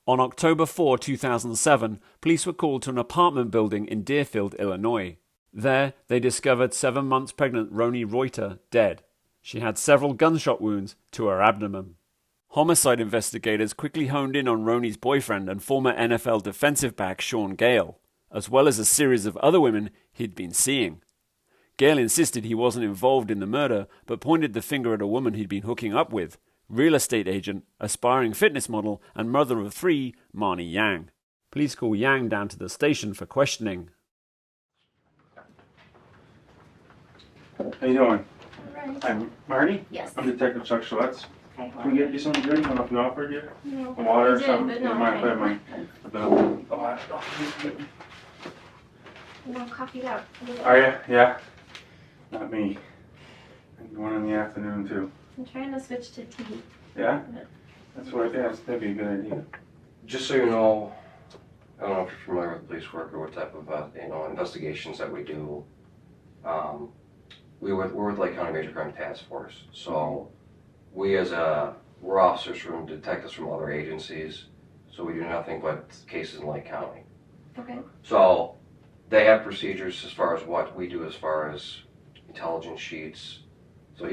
On October 4, 2007, police were called to an apartment building in Deerfield, Illinois. There, they discovered 7 months pregnant Roni Reuter dead. She had several gunshot wounds to her abdomen. Homicide investigators quickly honed in on Roni's boyfriend and former NFL defensive back Sean Gale, as well as a series of other women he'd been seeing. Gale insisted he wasn't involved in the murder, but pointed the finger at a woman he'd been hooking up with, real estate agent, aspiring fitness model, and mother of 3, Marnie Yang. Police call Yang down to the station for questioning. How you doing? Right. I'm Marty. Yes. I'm Detective Chuck Schultz. Okay. Can we get you something good? I don't know if you offered you. No. Water or I did, something? but no, You might okay. put my I'm all coffeeed out. Are you? Yeah. Not me. I'm one in the afternoon too. I'm trying to switch to tea. Yeah? That's what that'd be a good idea. Just so you know, I don't know if you're familiar with police work or what type of investigations that we do. We're with Lake County Major Crime Task Force. So we're officers from detectives from other agencies. So we do nothing but cases in Lake County. Okay. So they have procedures as far as what we do as far as intelligence sheets. So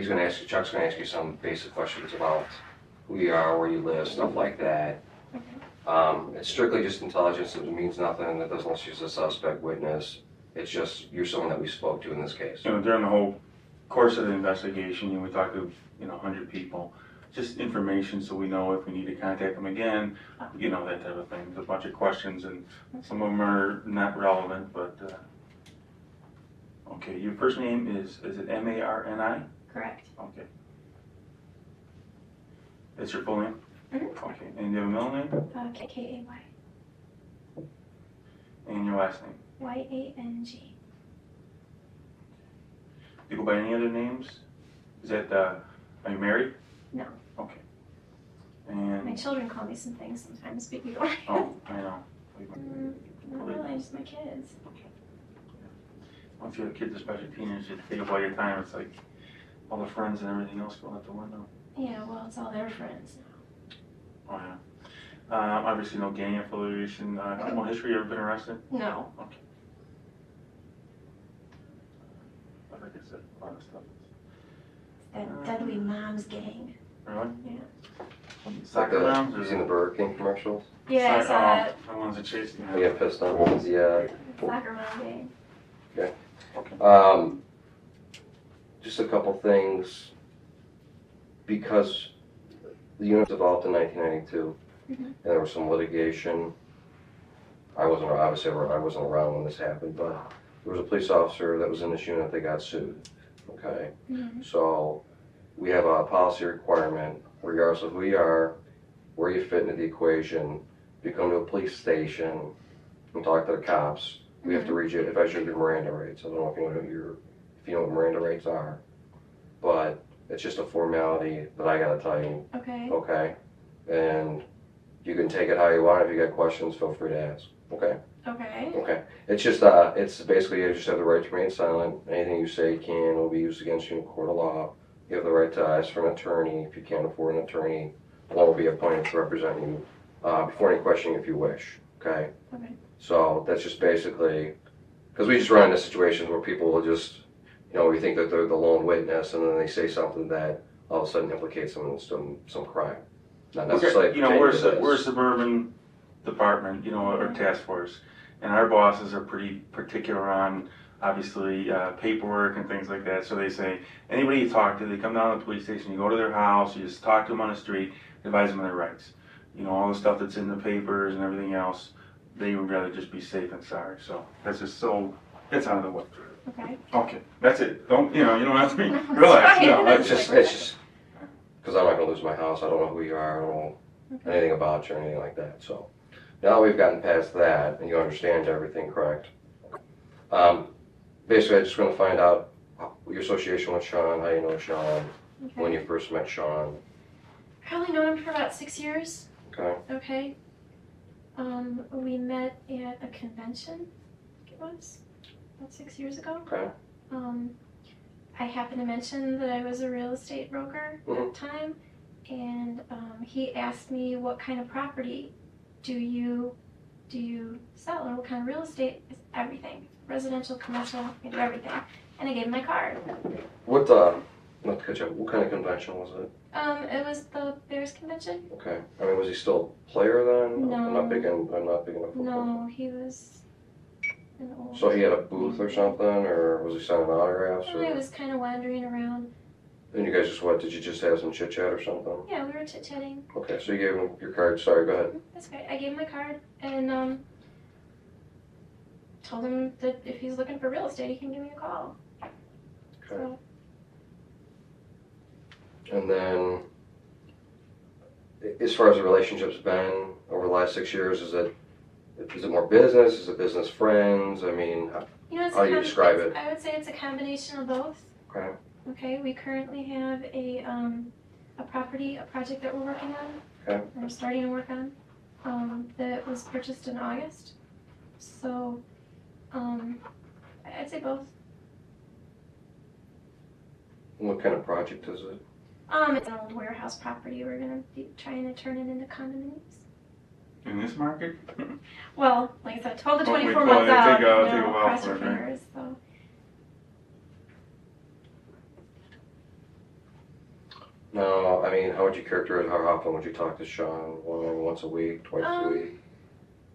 Chuck's gonna ask you some basic questions about who you are, where you live, stuff like that. Okay. It's strictly just intelligence. It means nothing. It doesn't list you as a suspect, witness. It's just you're someone that we spoke to in this case. During the whole course of the investigation, we talked to 100 people. Just information so we know if we need to contact them again, that type of thing. There's a bunch of questions and some of them are not relevant, but okay. Your first name is it Marni? Correct. Okay. That's your full name? Mm-hmm. Okay. And you have a middle name? K-A-Y. And your last name? Y-A-N-G. Do you go by any other names? Is that, are you married? No. Okay. My And, children call me some things sometimes, but you don't. oh, I know. Not really, just my kids. Once you have kids, especially teenagers, you think about your time, it's like all the friends and everything else go out the window. Yeah, well, it's all their friends now. Oh, yeah. Obviously no gang affiliation, criminal history, you ever been arrested? No. Okay. Like I said, a lot of stuff. That Deadly Moms gang. Really? Yeah. It's like Soccer moms you or? seen the Burger King commercials? Yeah, I saw it. The ones that chase you. They get pissed on ones, yeah. Soccer Mom gang. Okay. Just a couple things. Because the unit was developed in 1992, and there was some litigation. I wasn't around when this happened, but there was a police officer that was in this unit that got sued. Okay, so we have a policy requirement, regardless of who you are, where you fit into the equation. If you come to a police station and talk to the cops, we have to read you, advise you of your Miranda rights. I don't know if you know what Miranda rights are, but it's just a formality that I gotta tell you. Okay. Okay, and you can take it how you want. If you got questions, feel free to ask. Okay. Okay. Okay. It's just it's basically you just have the right to remain silent. Anything you say will be used against you in court of law. You have the right to ask for an attorney if you can't afford an attorney. One will be appointed to represent you before any questioning if you wish. Okay. Okay. So that's just basically because we just run into situations where people will just we think that they're the lone witness, and then they say something that all of a sudden implicates them in some crime. Not necessarily. Okay. We're a suburban department, or task force, and our bosses are pretty particular on, obviously, paperwork and things like that. So they say, anybody you talk to, they come down to the police station, you go to their house, you just talk to them on the street, advise them of their rights. All the stuff that's in the papers and everything else, they would rather just be safe than sorry. So that's just it's out of the way. Okay. Okay, that's it. You don't have to be, relax. No, It's just because I'm not gonna lose my house. I don't know who you are. I don't know anything about you or anything like that. So now we've gotten past that, and you understand everything, correct? Basically, I just want to find out your association with Sean, how you know Sean, when you first met Sean. Probably known him for about 6 years. Okay. Okay. We met at a convention, I think it was, about 6 years ago. Okay. I happened to mention that I was a real estate broker at the time, and he asked me what kind of property do you sell, or what kind of real estate? Is everything, residential, commercial, I do everything. And I gave him my card. What, not to catch up, what kind of convention was it? It was the Bears convention. Okay. I mean, was he still a player then? No. I'm not big in football. No, he was an old. So he had a booth or something, or was he signing autographs? He was kind of wandering around. And you guys just, what, did you just have some chit chat or something? Yeah, we were chit-chatting. Okay, so you gave him your card. Sorry, go ahead. That's great. I gave him my card and told him that if he's looking for real estate, he can give me a call. Okay. So, And then, as far as the relationship's been over the last 6 years, is it more business? Is it business friends? I mean, you know, it's how do you describe it? I would say it's a combination of both. Okay. Okay, we currently have a project that we're working on. Okay. We're starting to work on, that was purchased in August. So, I'd say both. What kind of project is it? It's an old warehouse property. We're gonna be trying to turn it into condominiums. In this market? Well, like I said, 12 to Hopefully 24 months it'll out, take a you know, while cross for your it, right? fingers, so. No, I mean, how would you characterize, how often would you talk to Sean? Once a week, twice a week?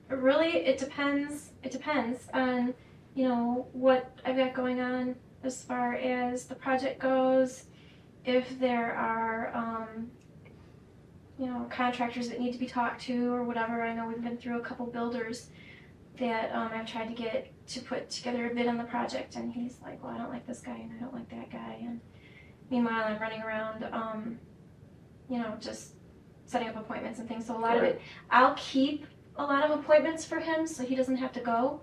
Really, it depends. It depends on, you know, what I've got going on as far as the project goes. If there are, you know, contractors that need to be talked to or whatever. I know we've been through a couple builders that I've tried to get to put together a bid on the project, and he's like, well, I don't like this guy and I don't like that guy. And meanwhile, I'm running around, you know, just setting up appointments and things. So a lot of it, I'll keep a lot of appointments for him so he doesn't have to go.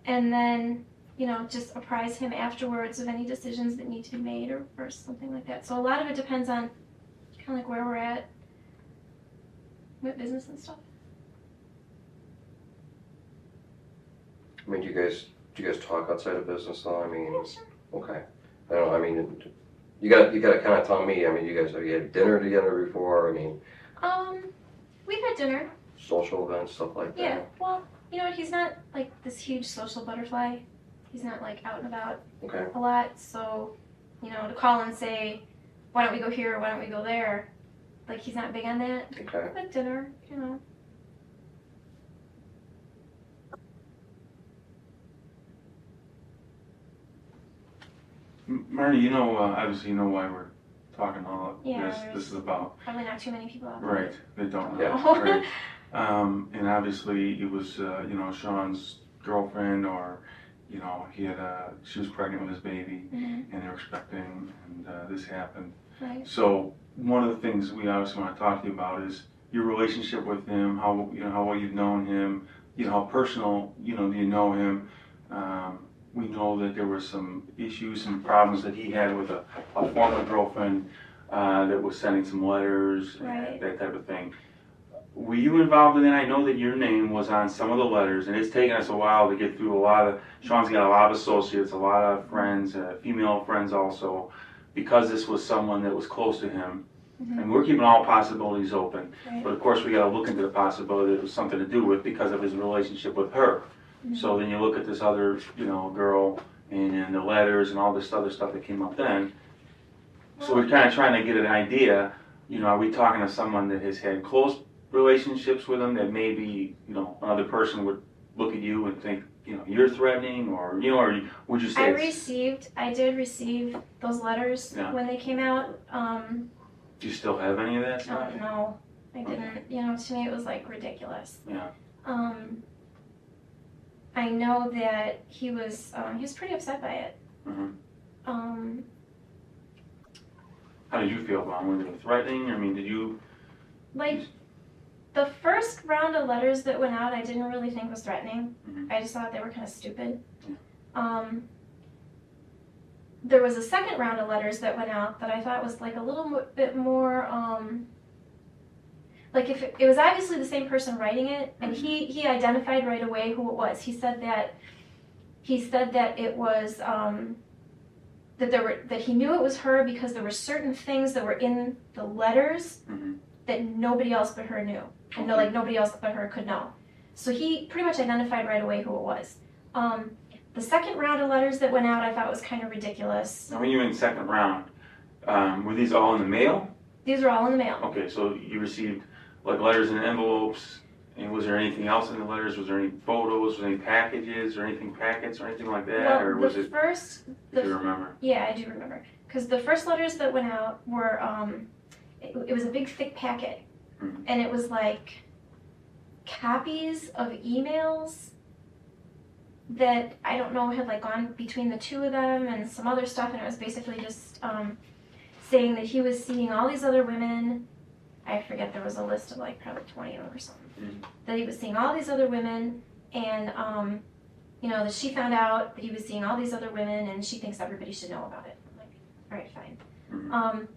And then, you know, just apprise him afterwards of any decisions that need to be made or something like that. So a lot of it depends on kind of like where we're at with business and stuff. I mean, do you guys talk outside of business though? I mean, Yeah, sure. okay. I don't know, I mean, you gotta kind of tell me, I mean, have you had dinner together before? I mean, We've had dinner. social events, stuff like that? Yeah, well, you know what, he's not like this huge social butterfly. He's not like out and about Okay. a lot, so, you know, to call and say, why don't we go here or why don't we go there, like he's not big on that. Okay. But dinner, you know. Marty, you know, obviously you know why we're talking all Yeah, this. there's- This is about. Probably not too many people out there. Right, they don't know. Yeah. Right. And obviously it was, you know, Sean's girlfriend, or, you know, she was pregnant with his baby, Mhm. and they were expecting, and this happened. Right. So one of the things we obviously want to talk to you about is your relationship with him, how well you've known him, you know, how personal, you know, do you know him. We know that there were some issues and problems that he had with a former girlfriend that was sending some letters, Right. and that type of thing. Were you involved in that? I know that your name was on some of the letters, and it's taken us a while to get through a lot of. Sean's got a lot of associates, a lot of friends, female friends also, because this was someone that was close to him. Mhm. And we're keeping all possibilities open. Right. But of course, we got to look into the possibility that it was something to do with because of his relationship with her. Mhm. So then you look at this other, you know, girl and the letters and all this other stuff that came up then. So we're kind of trying to get an idea, you know, are we talking to someone that has had close relationships with him that maybe, you know, another person would look at you and think, you know, you're threatening, or, you know, or would you say I did receive those letters Yeah. when they came out. do you still have any of that stuff? No, I didn't. You know, to me it was like ridiculous. Yeah. I know that he was pretty upset by it. Mhm. Um, How did you feel about him? Were they threatening? I mean, did you? like the first round of letters that went out, I didn't really think was threatening. Mhm. I just thought they were kind of stupid. Yeah. There was a second round of letters that went out that I thought was like a little bit more, like if it was obviously the same person writing it, and he identified right away who it was. He said that it was, that he knew it was her because there were certain things that were in the letters Mhm. that nobody else but her knew. and no, like nobody else but her could know. So he pretty much identified right away who it was. The second round of letters that went out, I thought was kind of ridiculous. Now, when you mean second round, were these all in the mail? These were all in the mail. Okay, so you received like letters in envelopes, and was there anything else in the letters? Was there any photos, was there any packages, or anything packets, or anything like that, or was it? If you remember? Yeah, I do remember, because the first letters that went out were it was a big thick packet, and it was like copies of emails that I don't know had like gone between the two of them and some other stuff, and it was basically just saying that he was seeing all these other women. I forget, there was a list of like probably 20 of them or something. That he was seeing all these other women, and you know, that she found out that he was seeing all these other women, and she thinks everybody should know about it. I'm like, all right, fine.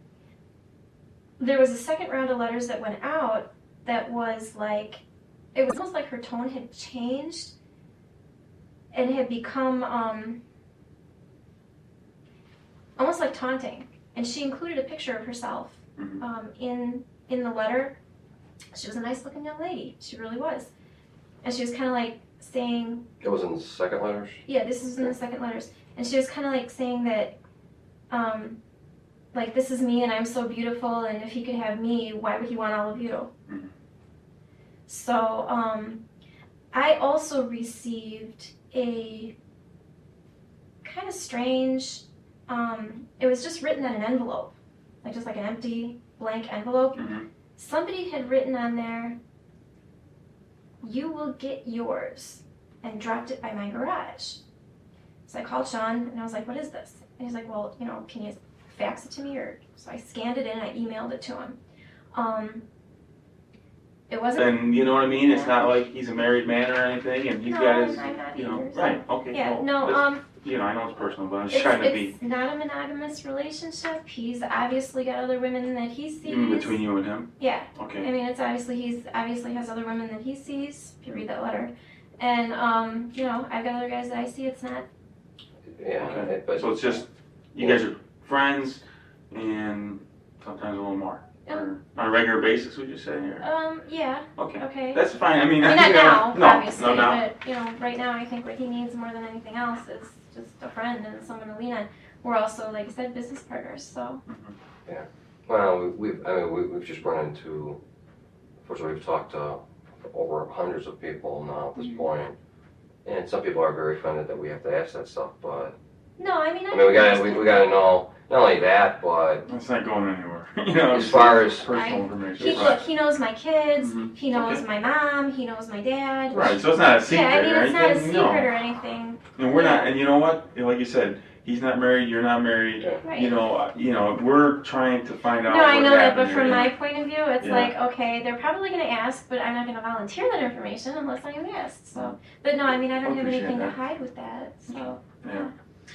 There was a second round of letters that went out that was like, it was almost like her tone had changed and had become almost like taunting. And she included a picture of herself in the letter. She was a nice looking young lady. She really was. And she was kind of like saying... It was in the second letters? Yeah, this is in the second letters. And she was kind of like saying that, like, this is me and I'm so beautiful, and if he could have me, why would he want all of you? So, I also received a kind of strange, it was just written in an envelope, like just like an empty blank envelope. Somebody had written on there, "You will get yours," and dropped it by my garage. So I called Sean and I was like, "What is this?" And he's like, "Well, you know, can you fax it to me?" Or so I scanned it in and I emailed it to him. It wasn't. And you know what I mean? It's not like he's a married man or anything, and he's got his, I'm not you know, either, so. right? Okay. Yeah, well, no. you know, I know it's personal, but I was trying to be. It's not a monogamous relationship. He's obviously got other women that he sees. You mean between you and him? Yeah. Okay. I mean, it's obviously he's obviously has other women that he sees. If you read that letter, and you know, I've got other guys that I see. It's not. Yeah, Okay. but So it's just you guys are friends, and sometimes a little more. Or on a regular basis, would you say? Or? Yeah. Okay. Okay. That's fine. I mean, not think now, no, obviously, no, now. but you know, right now I think what he needs more than anything else is just a friend and someone to lean on. We're also, like I said, business partners, so. well, we've just run into, fortunately, we've talked to over hundreds of people now at this point, and some people are very offended that we have to ask that stuff. But No, I mean, we gotta know not only that, but It's not going anywhere. You know, as far as personal information. Look, he knows my kids. Mhm. He knows Okay. my mom. He knows my dad. Right. So it's not a secret Yeah, I mean, or it's not a anything. secret No. or anything. And we're not. And you know what? Like you said, he's not married. You're not married. Right. You know, we're trying to find out. No, I what know that, happened but from here. my point of view, it's Yeah. like, okay, they're probably going to ask, but I'm not going to volunteer that information unless I am asked. So, but no, I mean, I don't have Appreciate anything to that. hide with that. So, Yeah.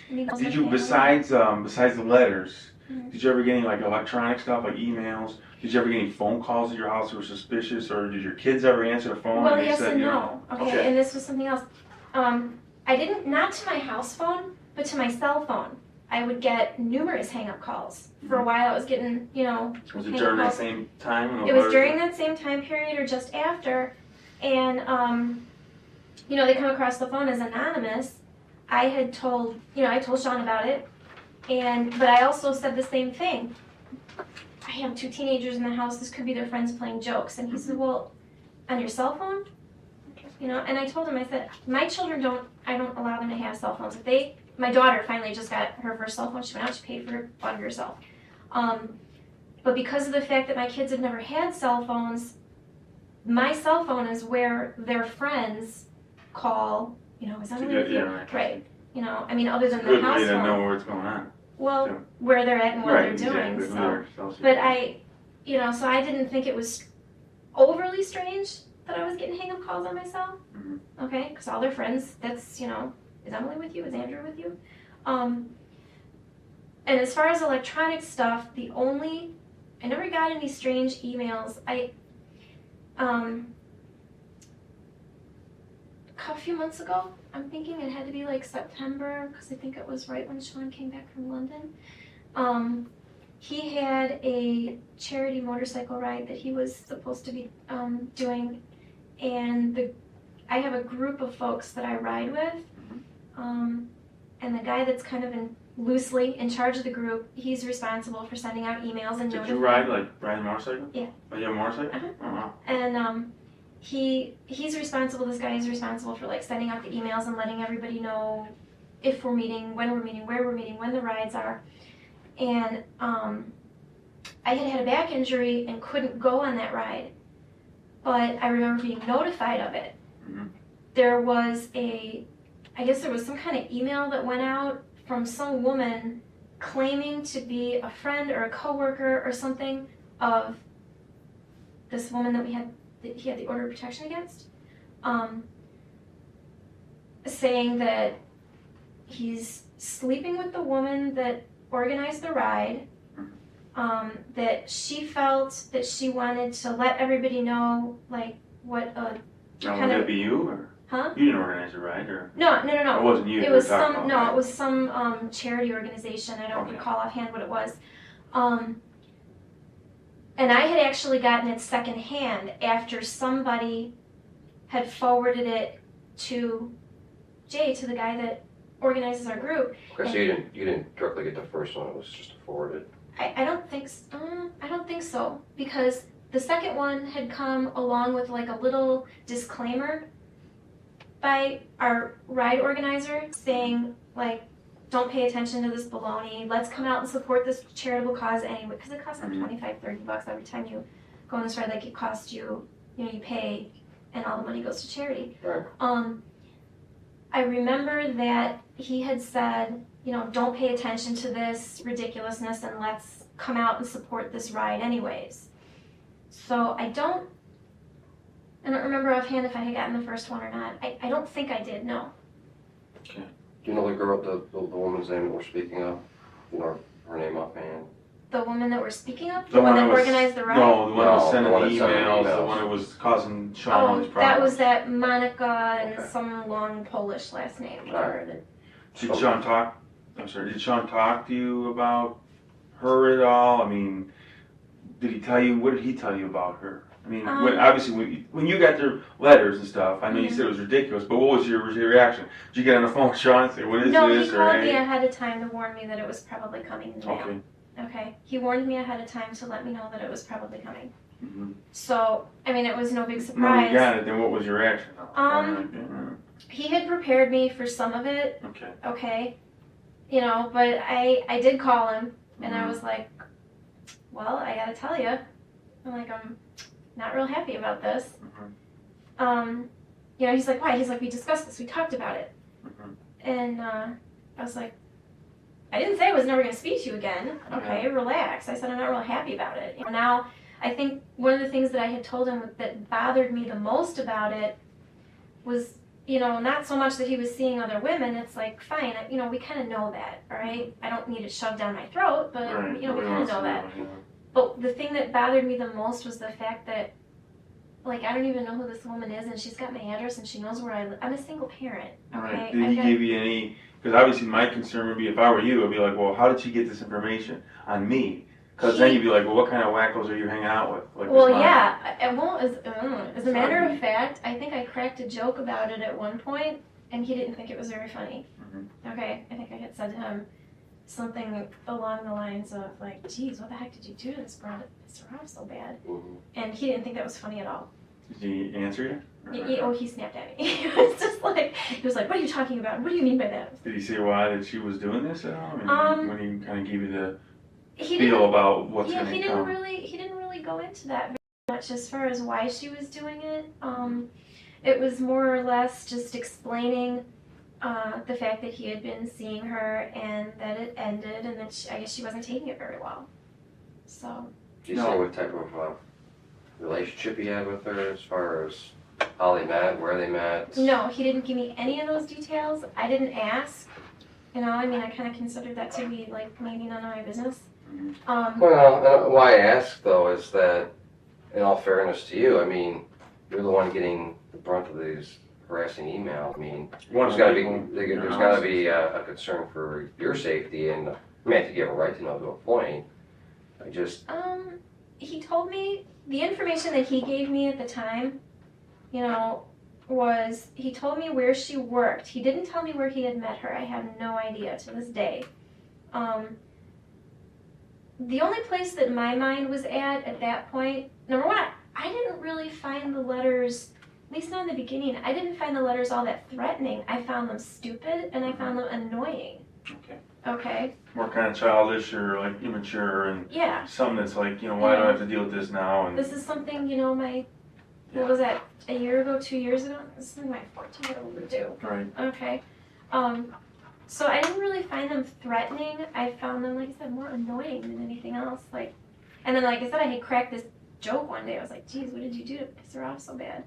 I mean, Did you besides the letters? Mhm. Did you ever get any like electronic stuff like emails? Did you ever get any phone calls at your house that were suspicious, or did your kids ever answer the phone? Well, and they yes said, and you no. know, Okay, and this was something else. I didn't, not to my house phone, but to my cell phone. I would get numerous hang-up calls. For a while, I was getting, you know, Was it hang-up during that calls. same time? when the It was letters during were- that same time period or just after, and you know, they come across the phone as anonymous. I told Sean about it, but I also said the same thing. I have two teenagers in the house. This could be their friends playing jokes, and he said, "Well, on your cell phone?" You know, and I told him, I said, my children I don't allow them to have cell phones. My daughter finally just got her first cell phone. She went out, she paid for it, bought it herself. But because of the fact that my kids had never had cell phones, my cell phone is where their friends call, you know, is Emily with you? Yeah, Right. You know, I mean, other than the Good house way to phone. know what's going on. Well, Yeah. where they're at and what Right, they're doing. exactly. So. But so I didn't think it was overly strange that I was getting hang-up calls on my cell. Mhm. Okay, because all their friends, that's, you know, is Emily with you? Is Andrew with you? And as far as electronic stuff, I never got any strange emails. A few months ago, I'm thinking it had to be like September, because I think it was right when Sean came back from London. he had a charity motorcycle ride that he was supposed to be doing, and I have a group of folks that I ride with, and the guy that's kind of loosely in charge of the group, he's responsible for sending out emails and Did you ride a motorcycle? Yeah. Oh, you have a motorcycle? Uh-huh. Oh, wow. And he's responsible. This guy is responsible for like sending out the emails and letting everybody know if we're meeting, when we're meeting, where we're meeting, when the rides are. And I had a back injury and couldn't go on that ride, but I remember being notified of it. Mm-hmm. There was I guess there was some kind of email that went out from some woman claiming to be a friend or a coworker or something of this woman that he had the order of protection against, saying that he's sleeping with the woman that organized the ride, that she felt that she wanted to let everybody know, like, what a Now, kind would of... that be you, or? Huh? You didn't organize the ride, or? No. It wasn't you. It you was were talking some, about, no, right? it was some charity organization. I don't Okay. recall offhand what it was. And I had actually gotten it secondhand after somebody had forwarded it to Jay, to the guy that organizes our group. Okay, so you didn't directly get the first one, it was just forwarded. I don't think I don't think so, because the second one had come along with like a little disclaimer by our ride organizer saying, like, don't pay attention to this baloney, let's come out and support this charitable cause anyway, because it costs like $25-30 every time you go on this ride. Like, it costs you, you pay and all the money goes to charity. Right. I remember that he had said, don't pay attention to this ridiculousness and let's come out and support this ride anyways. So I don't remember offhand if I had gotten the first one or not. I don't think I did, no. Do you know the girl, the woman's name that we're speaking of? You know her name offhand? The woman that we're speaking of? The one that organized the ride? No, the one that was No, sending the the one that sent the emails, the emails. one that was causing Sean all these That problems. was that Monica and Okay. some long Polish last name. Alright. Did Sean talk? Did Sean talk to you about her at all? I mean, did he tell you? What did he tell you about her? I mean, obviously, when you got their letters and stuff, I know you said it was ridiculous, but what was your reaction? Did you get on the phone with Sean and say, "What is No, this?" he called me ahead of time to warn me that it was probably coming in the mail. Okay. Okay. He warned me ahead of time to let me know that it was probably coming. Mm-hmm. So, I mean, it was no big When surprise. you got it, then what was your reaction? He had prepared me for some of it, Okay. okay? But I did call him, and I was like, well, I gotta tell you, I'm not real happy about this. He's like, why? He's like, we discussed this, we talked about it. And I was like, I didn't say I was never gonna speak to you again. Okay, relax. I said I'm not real happy about it. Now, I think one of the things that I had told him that bothered me the most about it was, not so much that he was seeing other women. It's like, fine, we kind of know that, all right? I don't need it shoved down my throat, but, Right. we kind of know that. But the thing that bothered me the most was the fact that, like, I don't even know who this woman is, and she's got my address, and she knows where I live. I'm a single parent, okay? Right. Did he give you any? Because obviously, my concern would be if I were you, I'd be like, well, how did she get this information on me? Because then you'd be like, well, what kind of wackos are you hanging out with? Like, Well, this mom? yeah. As a matter of fact, I think I cracked a joke about it at one point, and he didn't think it was very funny. Okay, I think I had said to him something along the lines of, like, geez, what the heck did you do to this Rob so bad? And he didn't think that was funny at all. Did he answer you? He snapped at me. He was like, what are you talking about? What do you mean by that? Did he say why that she was doing this at all? I mean, when he kind of gave you the He feel about what's going to come. He didn't really go into that very much as far as why she was doing it. It was more or less just explaining the fact that he had been seeing her and that it ended, and that I guess she wasn't taking it very well. So. Did you say what type of relationship he had with her, as far as how they met, where they met? No, he didn't give me any of those details. I didn't ask. I kind of considered that to be, like, maybe none of my business. Well, why I ask, though, is that, in all fairness to you, I mean, you're the one getting the brunt of these harassing emails. I mean, there's got to be a concern for your safety, and I think you have a right to know to a point. He told me the information that he gave me at the time, you know, was he told me where she worked. He didn't tell me where he had met her. I have no idea to this day. The only place that my mind was at that point, number one, I didn't really find the letters, at least not in the beginning, I didn't find the letters all that threatening. I found them stupid and I found them annoying. Okay. Okay? More kind of childish or like immature and Yeah. something that's like, you know, why do I have to deal with this now? And This is something, you know, what was that, a year ago, 2 years ago? This is my 14th overdue. right. Okay. So I didn't really find them threatening. I found them, like I said, more annoying than anything else. Like, and then, like I said, I had cracked this joke one day. I was like, geez, what did you do to piss her off so bad?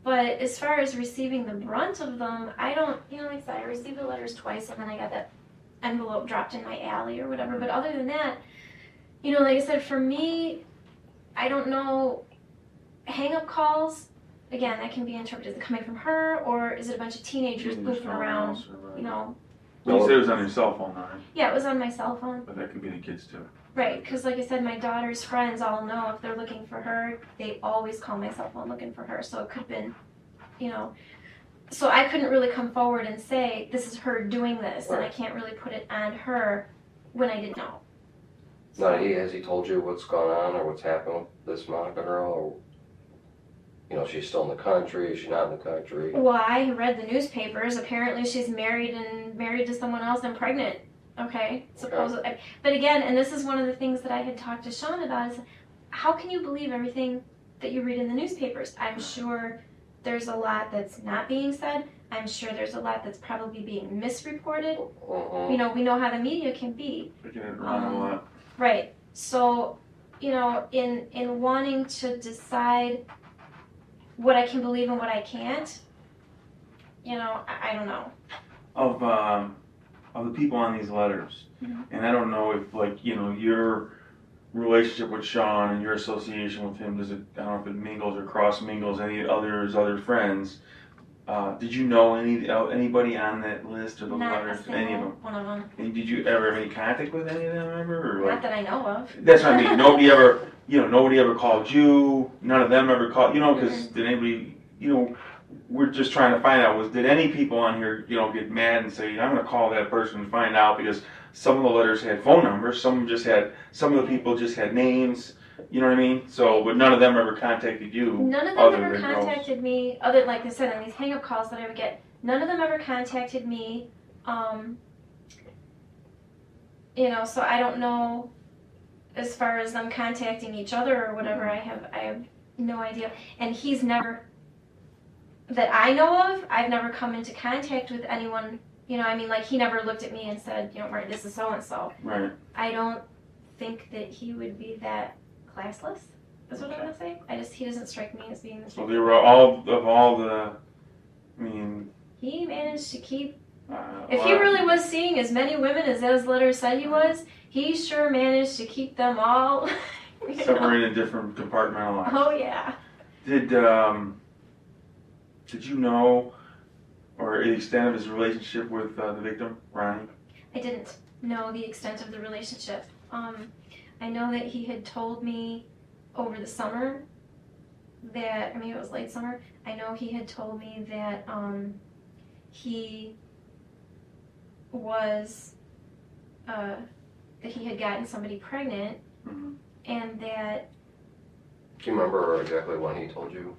But as far as receiving the brunt of them, I don't, you know, like I said, I received the letters twice and then I got that envelope dropped in my alley or whatever. But other than that, you know, like I said, for me, I don't know, hang-up calls, again, that can be interpreted as coming from her, or is it a bunch of teenagers goofing around, you know? Well, you said it was on your cell phone, right? Yeah, it was on my cell phone. But that could be the kids too. Right, because like I said, my daughter's friends all know if they're looking for her, they always call my cell phone looking for her. So it could have been, you know, so I couldn't really come forward and say, this is her doing this, and I can't really put it on her when I didn't know. Now, has he told you what's gone on or what's happened with this Monica girl? Or, you know, she's still in the country, is she not in the country? Well, I read the newspapers. Apparently she's married to someone else and pregnant. Okay, supposedly. Okay. But again, and this is one of the things that I had talked to Sean about, is how can you believe everything that you read in the newspapers? I'm sure there's a lot that's not being said. I'm sure there's a lot that's probably being misreported. You know, we know how the media can be. They get it wrong a lot. Right. So, you know, in wanting to decide what I can believe and what I can't, you know, I don't know. Of the people on these letters, and I don't know if, like, you know, your relationship with Sean and your association with him, I don't know if it mingles or cross mingles any other friends. Did you know anybody on that list of those Not letters? a single Any of them? one of them. And did you ever have any contact with any of them ever? Or Not that I know of. That's what I mean. Nobody ever called you. None of them ever called. You know, because did anybody? You know, we're just trying to find out. Did any people on here, you know, get mad and say, I'm going to call that person and find out, because some of the letters had phone numbers, some of the people just had names. You know what I mean? So, but none of them ever contacted you. None of them other ever than girls. contacted me, other, like I said, on these hang-up calls that I would get, none of them ever contacted me. You know, so I don't know, as far as them contacting each other or whatever, I have no idea. And he's never, that I know of, I've never come into contact with anyone, you know, I mean, like, he never looked at me and said, you know, Martin, this is so-and-so. Right. I don't think that he would be that classless, is what I'm gonna say. He doesn't strike me as being this. So they were all the, I mean. He managed to keep, if he really was seeing as many women as those letters said he was, he sure managed to keep them all. Separated different compartmentalized. Oh yeah. Did you know, or the extent of his relationship with the victim, Ronnie? I didn't know the extent of the relationship. I know that he had told me over the summer that, I mean, it was late summer, I know he had told me that he was, that he had gotten somebody pregnant, and that... Do you remember exactly when he told you?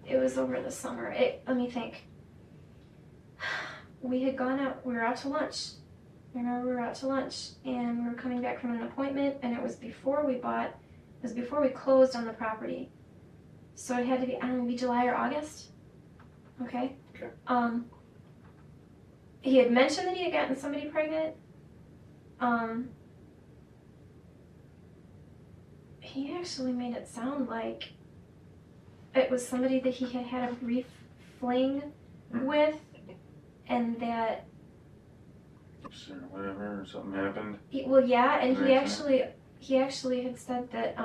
It was over the summer. Let me think. We had gone out, we were out to lunch. I remember we were out to lunch, and we were coming back from an appointment, and it was before we closed on the property. So it had to be, I don't know, maybe July or August. Okay? He had mentioned that he had gotten somebody pregnant. He actually made it sound like it was somebody that he had had a brief fling with, and that... Or whatever, or something happened. Well, yeah, and he actually had said that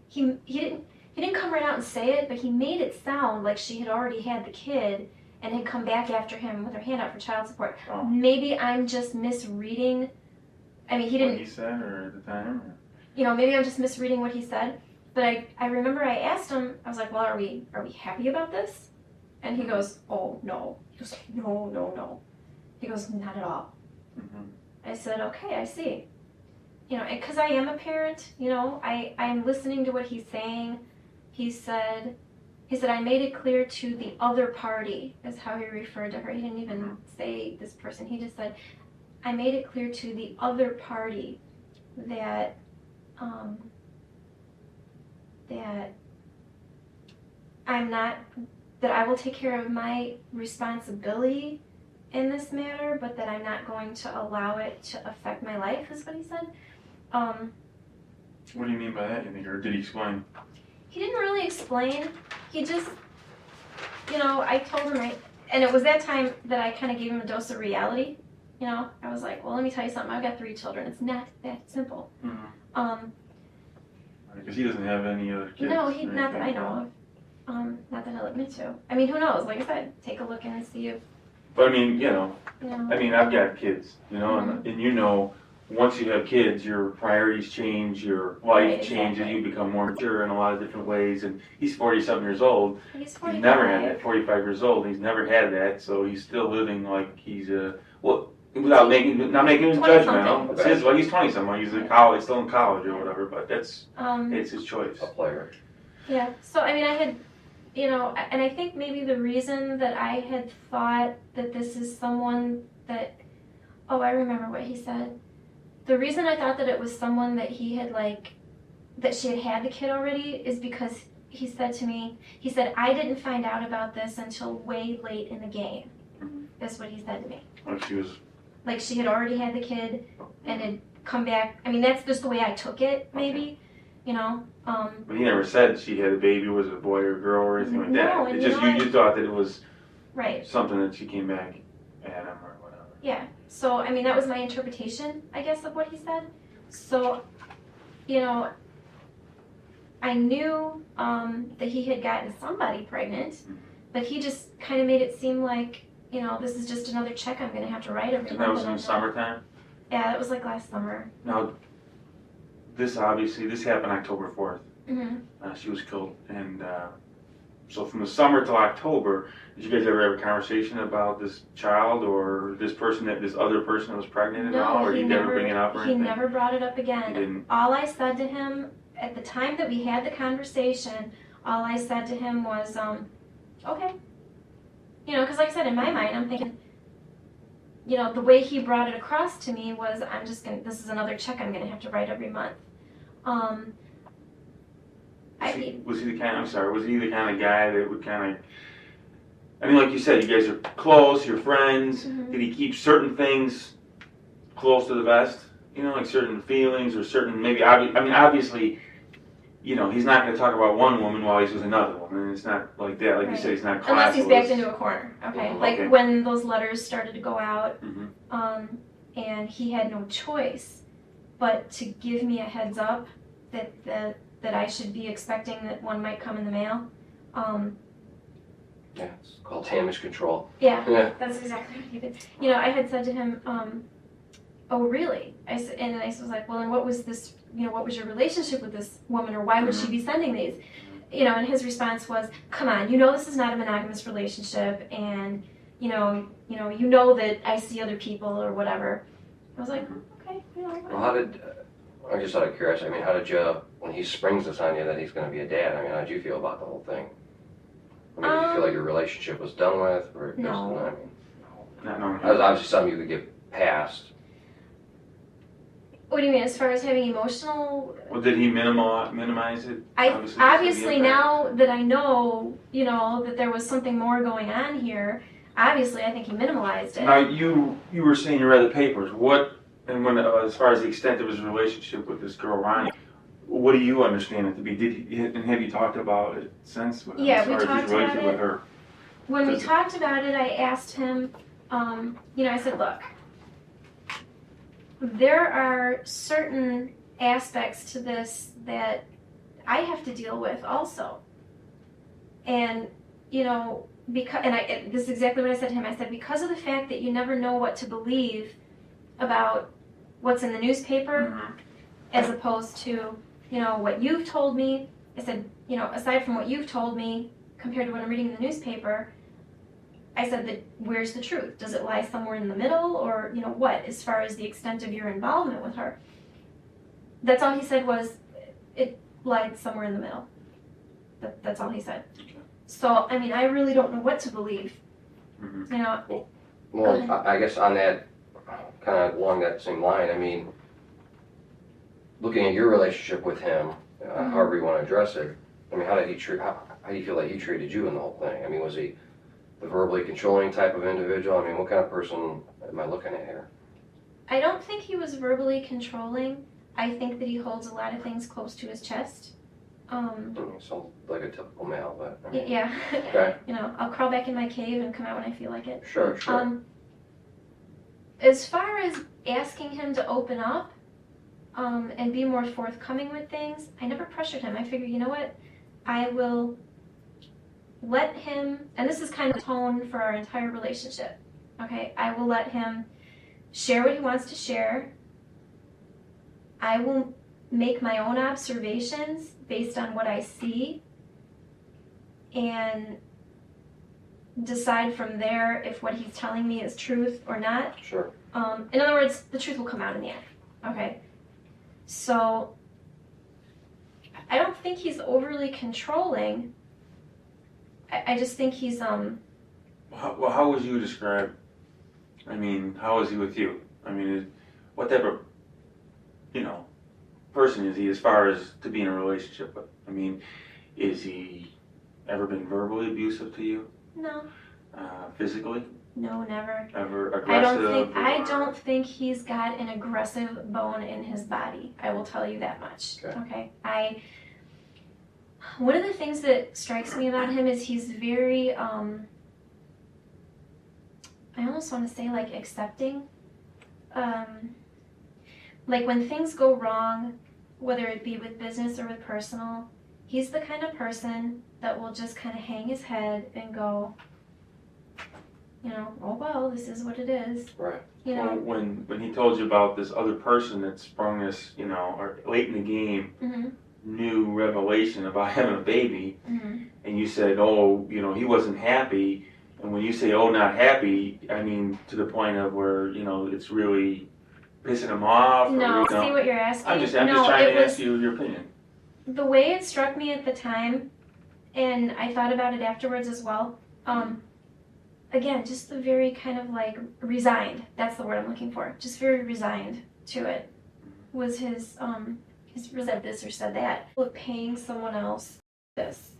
he didn't come right out and say it, but he made it sound like she had already had the kid and had come back after him with her hand out for child support. Oh. Maybe I'm just misreading. I mean, he What didn't, he said, or at the time? Or? you know, maybe I'm just misreading what he said, but I remember I asked him, I was like, well, are we happy about this? And he goes, oh, no. He goes, no. He goes, not at all. Mm-hmm. I said, okay, I see. You know, because I am a parent, you know, I'm listening to what he's saying. He said, I made it clear to the other party, is how he referred to her. He didn't even say this person. He just said, I made it clear to the other party that, that I will take care of my responsibility in this matter, but that I'm not going to allow it to affect my life, is what he said. What do you mean by that, you think, or did he explain? He didn't really explain. He just, you know, I told him, and it was that time that I kind of gave him a dose of reality. You know, I was like, well, let me tell you something. I've got 3 children. It's not that simple. Mm-hmm. Because he doesn't have any other kids. No, not that I know of. Not that I'll admit to. I mean, who knows? Like I said, take a look and see if. But I mean, you know, Yeah. I mean, I've got kids, you know, and you know, once you have kids, your priorities change, your life Right, changes, exactly. you become more mature in a lot of different ways. And he's 40-something years old. He's 45. He's never had that. 45 years old. He's never had that, so he's still living like he's not making him 20-something. judgmental. It's his. Well, he's 20-something. He's in college, still in college or whatever. But that's it's his choice. A player. Yeah. So I mean, I had, you know, and I think maybe the reason that I had thought that this is someone that, oh, I remember what he said. The reason I thought that it was someone that he had that she had the kid already is because he said to me, I didn't find out about this until way late in the game. Mhm. That's what he said to me. Like she was. Like she had already had the kid and had come back. I mean, that's just the way I took it, maybe. You know. But he never said she had a baby, was it a boy or a girl or anything like No, that. and It you just know what? you thought that it was Right. something that she came back at him or whatever. Yeah. So, I mean, that was my interpretation, I guess, of what he said. So, you know, I knew that he had gotten somebody pregnant, but he just kind of made it seem like, you know, this is just another check I'm going to have to write every And month. that was in and the I'm not- summertime. Yeah, that was like last summer. Now, this happened October 4th. Hmm. She was killed, and so from the summer till October, did you guys ever have a conversation about this child or this other person that was pregnant at all, or he you never bring it up or He anything? never brought it up He again. didn't. All I said to him at the time that we had the conversation, all I said to him was, okay. You know, because like I said, in my mind, I'm thinking, you know, the way he brought it across to me was, this is another check I'm going to have to write every month. Was he the kind of guy that would kind of, I mean, like you said, you guys are close, you're friends. Mhm. Did he keep certain things close to the vest? You know, like certain feelings or certain, obviously, you know, he's not going to talk about one woman while he's with another woman. It's not like that. Like you said, he's not classless. Unless he's backed into a corner, okay? Mhm, Like okay. when those letters started to go out, Mhm. and he had no choice but to give me a heads up that I should be expecting that one might come in the mail. Yeah, it's called damage control. Yeah, Yeah. that's exactly what he did. You know, I had said to him, oh really? And I was like, well, and what was this, you know, what was your relationship with this woman, or why would she be sending these? You know, and his response was, come on, you know this is not a monogamous relationship, and you know that I see other people or whatever. I was like, okay, you know. Well, I just out of curiosity, I mean, how did you, when he springs this on you that he's going to be a dad, I mean, how did you feel about the whole thing? I mean, did you feel like your relationship was done with, or No. I mean, Not knowing. that was obviously something you could get past. What do you mean, as far as having emotional? Well, did he minimize it? Obviously now that I know, you know, that there was something more going on here, obviously I think he minimalized it. Now you were saying you read the papers. What and when as far as the extent of his relationship with this girl Ronnie, what do you understand it to be? And have you talked about it since? Yeah, as we far as talked his relationship about with her. When we Does it- talked about it, I asked him, you know, I said, look, there are certain aspects to this that I have to deal with also. And, you know, this is exactly what I said to him. I said, because of the fact that you never know what to believe about what's in the newspaper Mhm. as opposed to, what you've told me. I said, aside from what you've told me compared to what I'm reading in the newspaper, I said that where's the truth? Does it lie somewhere in the middle, or what, as far as the extent of your involvement with her? That's all he said was it lied somewhere in the middle. That's all he said. Okay. So, I mean, I really don't know what to believe. Mhm. Well, I guess on that, kind of along that same line, I mean, looking at your relationship with him, however you want to address it, I mean, how do you feel like he treated you in the whole thing? I mean, was he the verbally controlling type of individual? I mean, what kind of person am I looking at here? I don't think he was verbally controlling. I think that he holds a lot of things close to his chest. I mean, sounds like a typical male, but I mean, Yeah. Okay. I'll crawl back in my cave and come out when I feel like it. Sure. As far as asking him to open up, and be more forthcoming with things, I never pressured him. I figured, you know what, I will let him, and this is kind of the tone for our entire relationship, okay? I will let him share what he wants to share. I will make my own observations based on what I see and decide from there if what he's telling me is truth or not. Sure. In other words, the truth will come out in the end, okay? So, I don't think he's overly controlling. I just think he's, Well, how would you describe? I mean, how is he with you? I mean, what type of, person is he as far as to be in a relationship with? I mean, is he ever been verbally abusive to you? No. Physically? No, never. Ever aggressive? I don't think he's got an aggressive bone in his body. I will tell you that much. Okay. One of the things that strikes me about him is he's very, I almost want to say like accepting. Like when things go wrong, whether it be with business or with personal, he's the kind of person that will just kind of hang his head and go, oh well, this is what it is. Right. Well, when he told you about this other person that sprung this, or late in the game, Mm-hmm. new revelation about having a baby, Mm-hmm. and you said, oh, he wasn't happy, and when you say, oh, not happy, I mean to the point of where, it's really pissing him off? No, see what you're asking? I'm just trying to ask you your opinion. The way it struck me at the time, and I thought about it afterwards as well, again, just the very kind of like resigned, that's the word I'm looking for, just very resigned to it, was his said this or said that. With paying someone else this,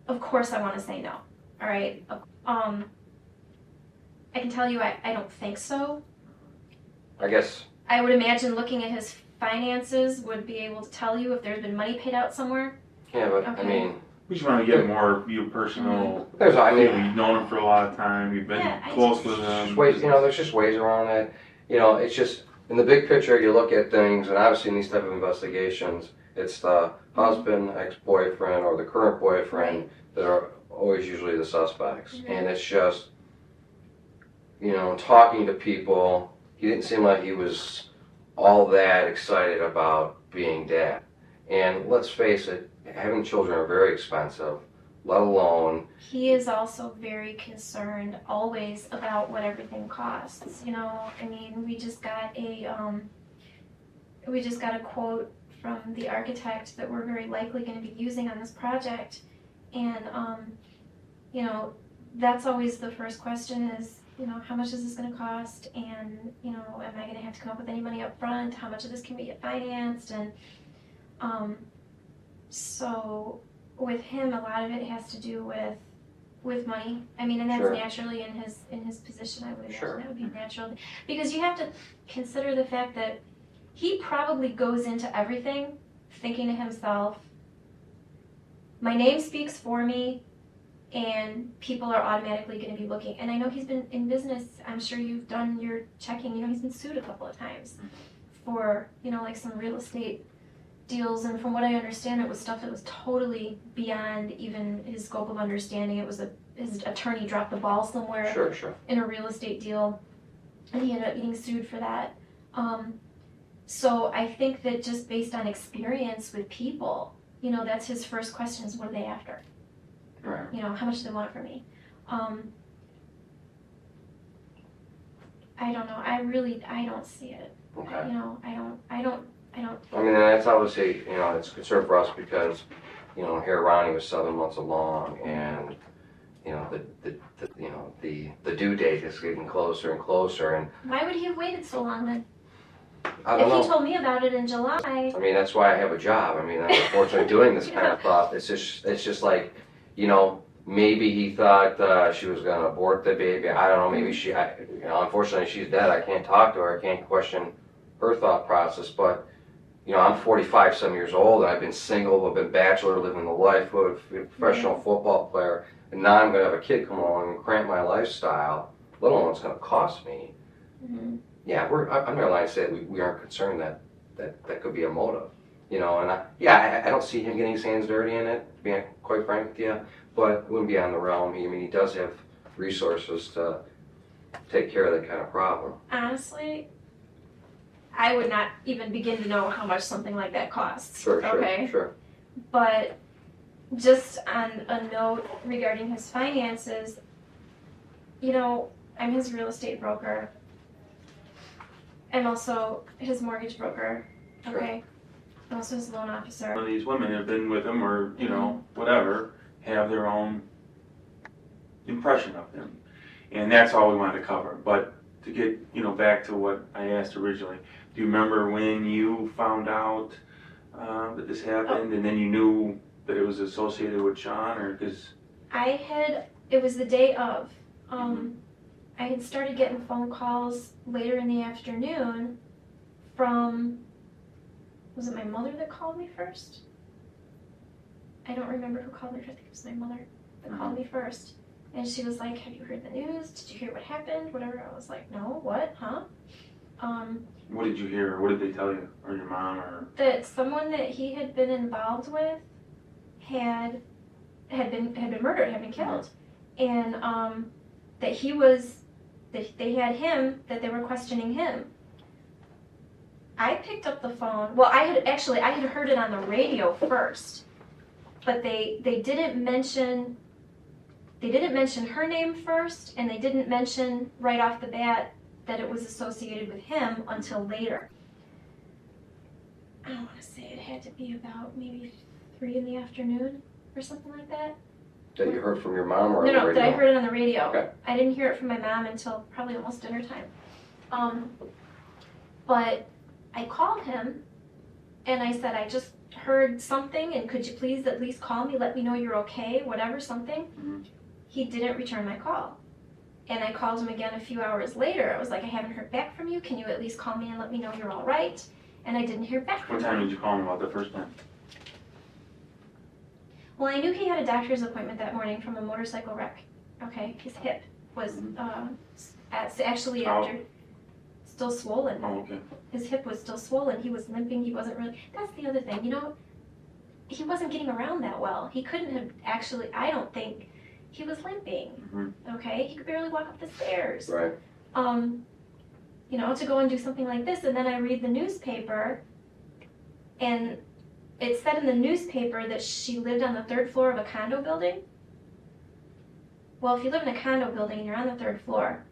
of course I want to say no, all right? I can tell you I don't think so. I guess. I would imagine looking at his finances would be able to tell you if there's been money paid out somewhere. Yeah, but Okay. I mean. We just want to get more of your personal. You've known him for a lot of time. You've been close with him. There's just ways around that. It's just in the big picture. You look at things, and obviously in these type of investigations, it's the husband, ex-boyfriend, or the current boyfriend that are always usually the suspects. Mm-hmm. And it's just, talking to people, he didn't seem like he was all that excited about being dad. And let's face it, having children are very expensive, let alone... He is also very concerned always about what everything costs. I mean, we just got a quote from the architect that we're very likely going to be using on this project. And, that's always the first question is, how much is this going to cost? And, am I going to have to come up with any money up front? How much of this can we get financed? And, so with him, a lot of it has to do with money. I mean, and that's Sure. naturally in his position. I would imagine Sure. that would be natural, because you have to consider the fact that he probably goes into everything thinking to himself, my name speaks for me, and people are automatically going to be looking. And I know he's been in business. I'm sure you've done your checking. He's been sued a couple of times for like some real estate deals, and from what I understand, it was stuff that was totally beyond even his scope of understanding. It was his attorney dropped the ball somewhere Sure. in a real estate deal, and he ended up getting sued for that. So I think that just based on experience with people, you know, that's his first question is, what are they after? Right. You know, how much do they want from me? I don't know. I don't see it. Okay. You know, I don't. I mean, that's obviously, you know, it's a concern for us because, you know, here Ronnie was 7 months along, and you know, the due date is getting closer and closer, and Why would he have waited so long then? I don't If he know. told me about it in July, I mean, that's why I have a job. I mean, I'm unfortunately doing this kind of stuff. It's just like, you know, maybe he thought she was gonna abort the baby. I don't know. Maybe you know, unfortunately she's dead. I can't talk to her. I can't question her thought process. But you know, I'm 45 some years old, and I've been single, I've been bachelor, living the life of a professional football player, and now I'm gonna have a kid come along and cramp my lifestyle, let alone what's gonna cost me. mm-hmm. Yeah, I'm gonna lie and say we aren't concerned that could be a motive, you know. And I don't see him getting his hands dirty in it, to be quite frank with you. But it wouldn't be on the realm. I mean, he does have resources to take care of that kind of problem. Honestly, I would not even begin to know how much something like that costs. Sure. But just on a note regarding his finances, you know, I'm his real estate broker. I'm also his mortgage broker, okay? I'm also his loan officer. Some of these women have been with him, or you know, whatever, have their own impression of him, and that's all we wanted to cover. But to get, you know, back to what I asked originally, do you remember when you found out that this happened, and then you knew that it was associated with Sean, or because? It was the day of. I had started getting phone calls later in the afternoon from, was it my mother that called me first? I don't remember who called me first. I think it was my mother that called me first. And she was like, have you heard the news? Did you hear what happened? Whatever. I was like, no, what? Huh? What did you hear? What did they tell you? Or your mom? Or that someone that he had been involved with had been murdered, had been killed. And that they had him, that they were questioning him. I picked up the phone. Well, I had heard it on the radio first, but they didn't mention her name first, and they didn't mention right off the bat that it was associated with him until later. I don't want to say it had to be about maybe 3 in the afternoon or something like that. That you heard from your mom or on the No, radio? that I heard it on the radio. Okay. I didn't hear it from my mom until probably almost dinner time. But I called him and I said, I just heard something, and could you please at least call me, let me know you're okay, whatever, something. He didn't return my call. And I called him again a few hours later. I was like, I haven't heard back from you. Can you at least call me and let me know you're all right? And I didn't hear back from him. what time did you call him about the first time? Well, I knew he had a doctor's appointment that morning from a motorcycle wreck. Okay, his hip was actually after still swollen. Oh, okay. His hip was still swollen. He was limping. He wasn't really. That's the other thing, you know. He wasn't getting around that well. He couldn't have actually. I don't think he was limping. Okay, he could barely walk up the stairs. Right. You know, to go and do something like this, and then I read the newspaper, and it said in the newspaper that she lived on the 3rd floor of a condo building. Well, if you live in a condo building and you're on the 3rd floor,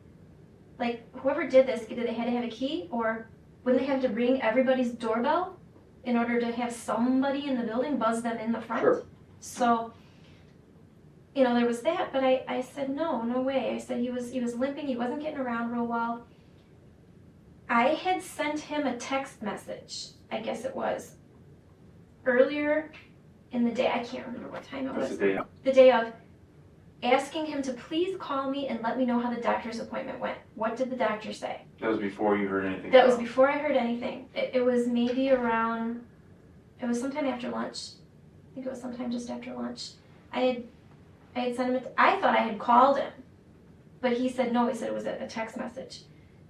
like, whoever did this, either they had to have a key, or wouldn't they have to ring everybody's doorbell in order to have somebody in the building buzz them in the front? Sure. So, you know, there was that, but I said, no way. I said he was limping, he wasn't getting around real well. I had sent him a text message, I guess it was, earlier in the day. I can't remember what time it was. What's the day? The day of, asking him to please call me and let me know how the doctor's appointment went. What did the doctor say? That was before you heard anything. That was before I heard anything. It was maybe around, it was sometime after lunch. I think it was sometime just after lunch. I had sent him, I thought I had called him, but he said no, he said it was a text message.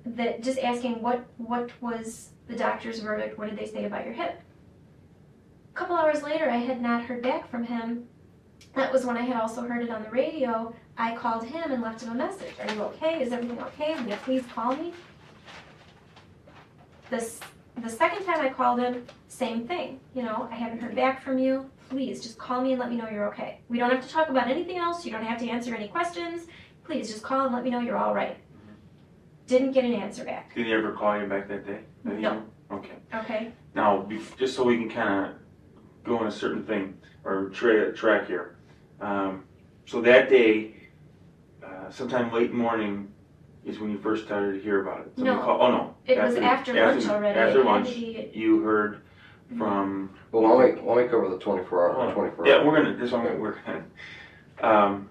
That just asking what was the doctor's verdict, what did they say about your hip? A couple hours later, I had not heard back from him. That was when I had also heard it on the radio. I called him and left him a message. Are you okay? Is everything okay? Will you please call me? The second time I called him, same thing. You know, I haven't heard back from you. Please just call me and let me know you're okay. We don't have to talk about anything else. You don't have to answer any questions. Please just call and let me know you're all right. Didn't get an answer back. Did he ever call you back that day? No. Okay. Okay. Now, just so we can kind of go on a certain thing or track here. So that day, sometime late morning, is when you first started to hear about it. No. No. It was after lunch already. After It had lunch, to be- you heard from. Well, why don't we cover the 24 hour, 24 Yeah, hour? we're gonna. This one we're gonna.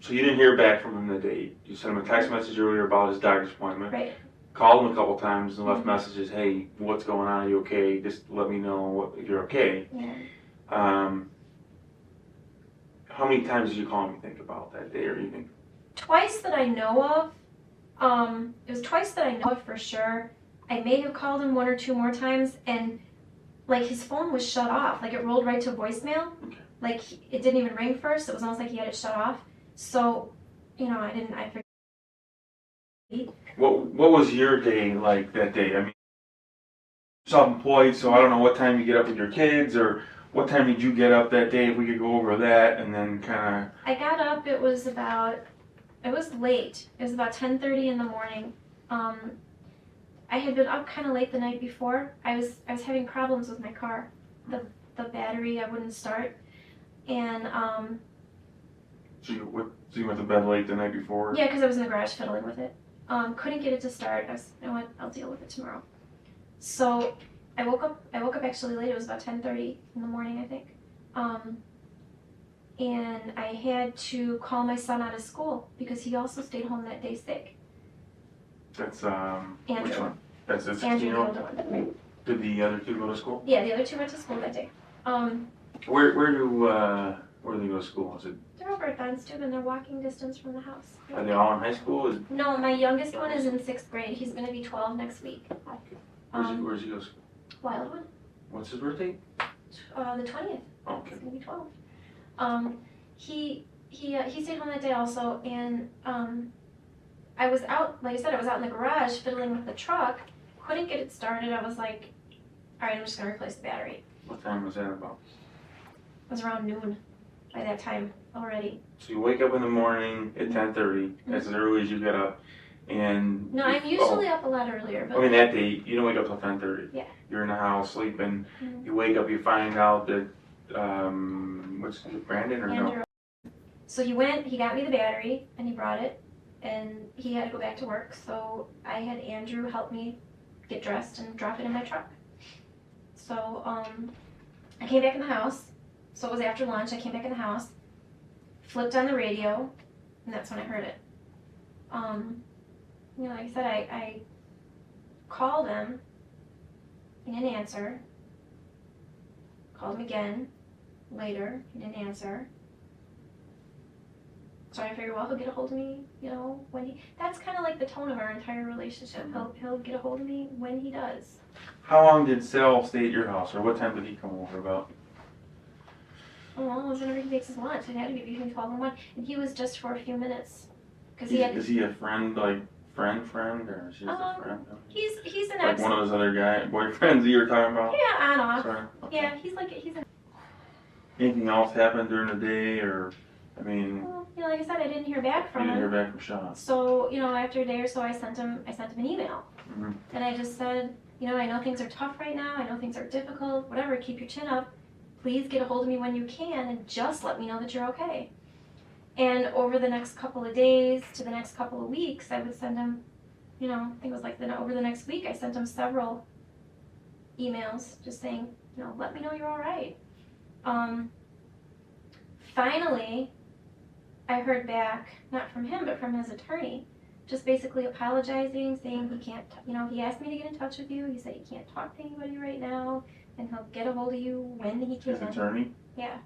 So you didn't hear back from him the day. You sent him a text message earlier about his doctor's appointment. Right. Called him a couple times and left Mhm. messages. Hey, what's going on? Are you okay? Just let me know if you're okay. Yeah. How many times did you call him? You think about that day or evening? Twice that I know of. It was twice that I know of for sure. I may have called him one or two more times, and like his phone was shut off. Like it rolled right to voicemail. Okay. Like it didn't even ring first. It was almost like he had it shut off. So, you know, I forget. What was your day like that day? I mean, self-employed, so I don't know what time you get up with your kids, or what time did you get up that day? If we could go over that, and then kind of. I got up. It was late. It was about 10:30 in the morning. I had been up kind of late the night before. I was having problems with my car. The battery I wouldn't start, and So you went to bed late the night before? yeah, because I was in the garage fiddling with it. Couldn't get it to start. I was, you know what? I'll deal with it tomorrow. So I woke up actually late. It was about 10:30 in the morning, I think. And I had to call my son out of school because he also stayed home that day sick. That's Andrew. which one? That's the Andrew, the 16-year-old? older one. Right. Did the other two go to school? Yeah, the other two went to school that day. Where do they go to school? Is it, They're over at Donstube and they're walking distance from the house. are they all in high school? No, my youngest one is in 6th grade. He's going to be 12 next week. Where's he go to school? Wildwood. What's his birthday? The 20th. Okay. He's going to be 12. He stayed home that day also, and I was out, like I said, I was out in the garage fiddling with the truck. Couldn't get it started. I was like, all right, I'm just going to replace the battery. What time was that about? It was around noon by that time already. So you wake up in the morning at 10:30. Mm-hmm. That's as early as you get up, and No, I'm usually up a lot earlier, but I mean that day you don't wake up till 10:30. Yeah. You're in the house sleeping. Mhm. You wake up, you find out that what's it, Brandon or no? Andrew. So he went, he got me the battery, and he brought it, and he had to go back to work, so I had Andrew help me get dressed and drop it in my truck. So, I came back in the house, so it was after lunch, I came back in the house, flipped on the radio, and that's when I heard it. You know, like I said, I called him, he didn't answer, called him again, later, he didn't answer. So I figured, well, he'll get a hold of me, you know, that's kind of like the tone of our entire relationship. He'll get a hold of me when he does. How long did Sal stay at your house, or what time did he come over about? Oh, well, it was whenever he makes his lunch. It had to be between 12 and 1. And he was just for a few minutes. Cause Is he a friend, like friend, or is he just a friend? He's an Like one of those other boyfriends that you were talking about? Yeah, on off. Sorry. Okay. Yeah, he's an Anything else happened during the day, or, I mean, well, you know, like I said, I didn't hear back you from didn't hear him. back from Sean? So, you know, after a day or so, I sent him an email. Mhm. And I just said, you know, I know things are tough right now. I know things are difficult. Whatever, keep your chin up. Please get a hold of me when you can, and just let me know that you're okay. And over the next couple of days to the next couple of weeks, I would send him, you know, I think it was like over the next week, I sent him several emails just saying, you know, let me know you're all right. Finally, I heard back, not from him, but from his attorney, just basically apologizing, saying he can't, you know, he asked me to get in touch with you. He said he can't talk to anybody right now, and he'll get a hold of you when he can. His attorney? Yeah.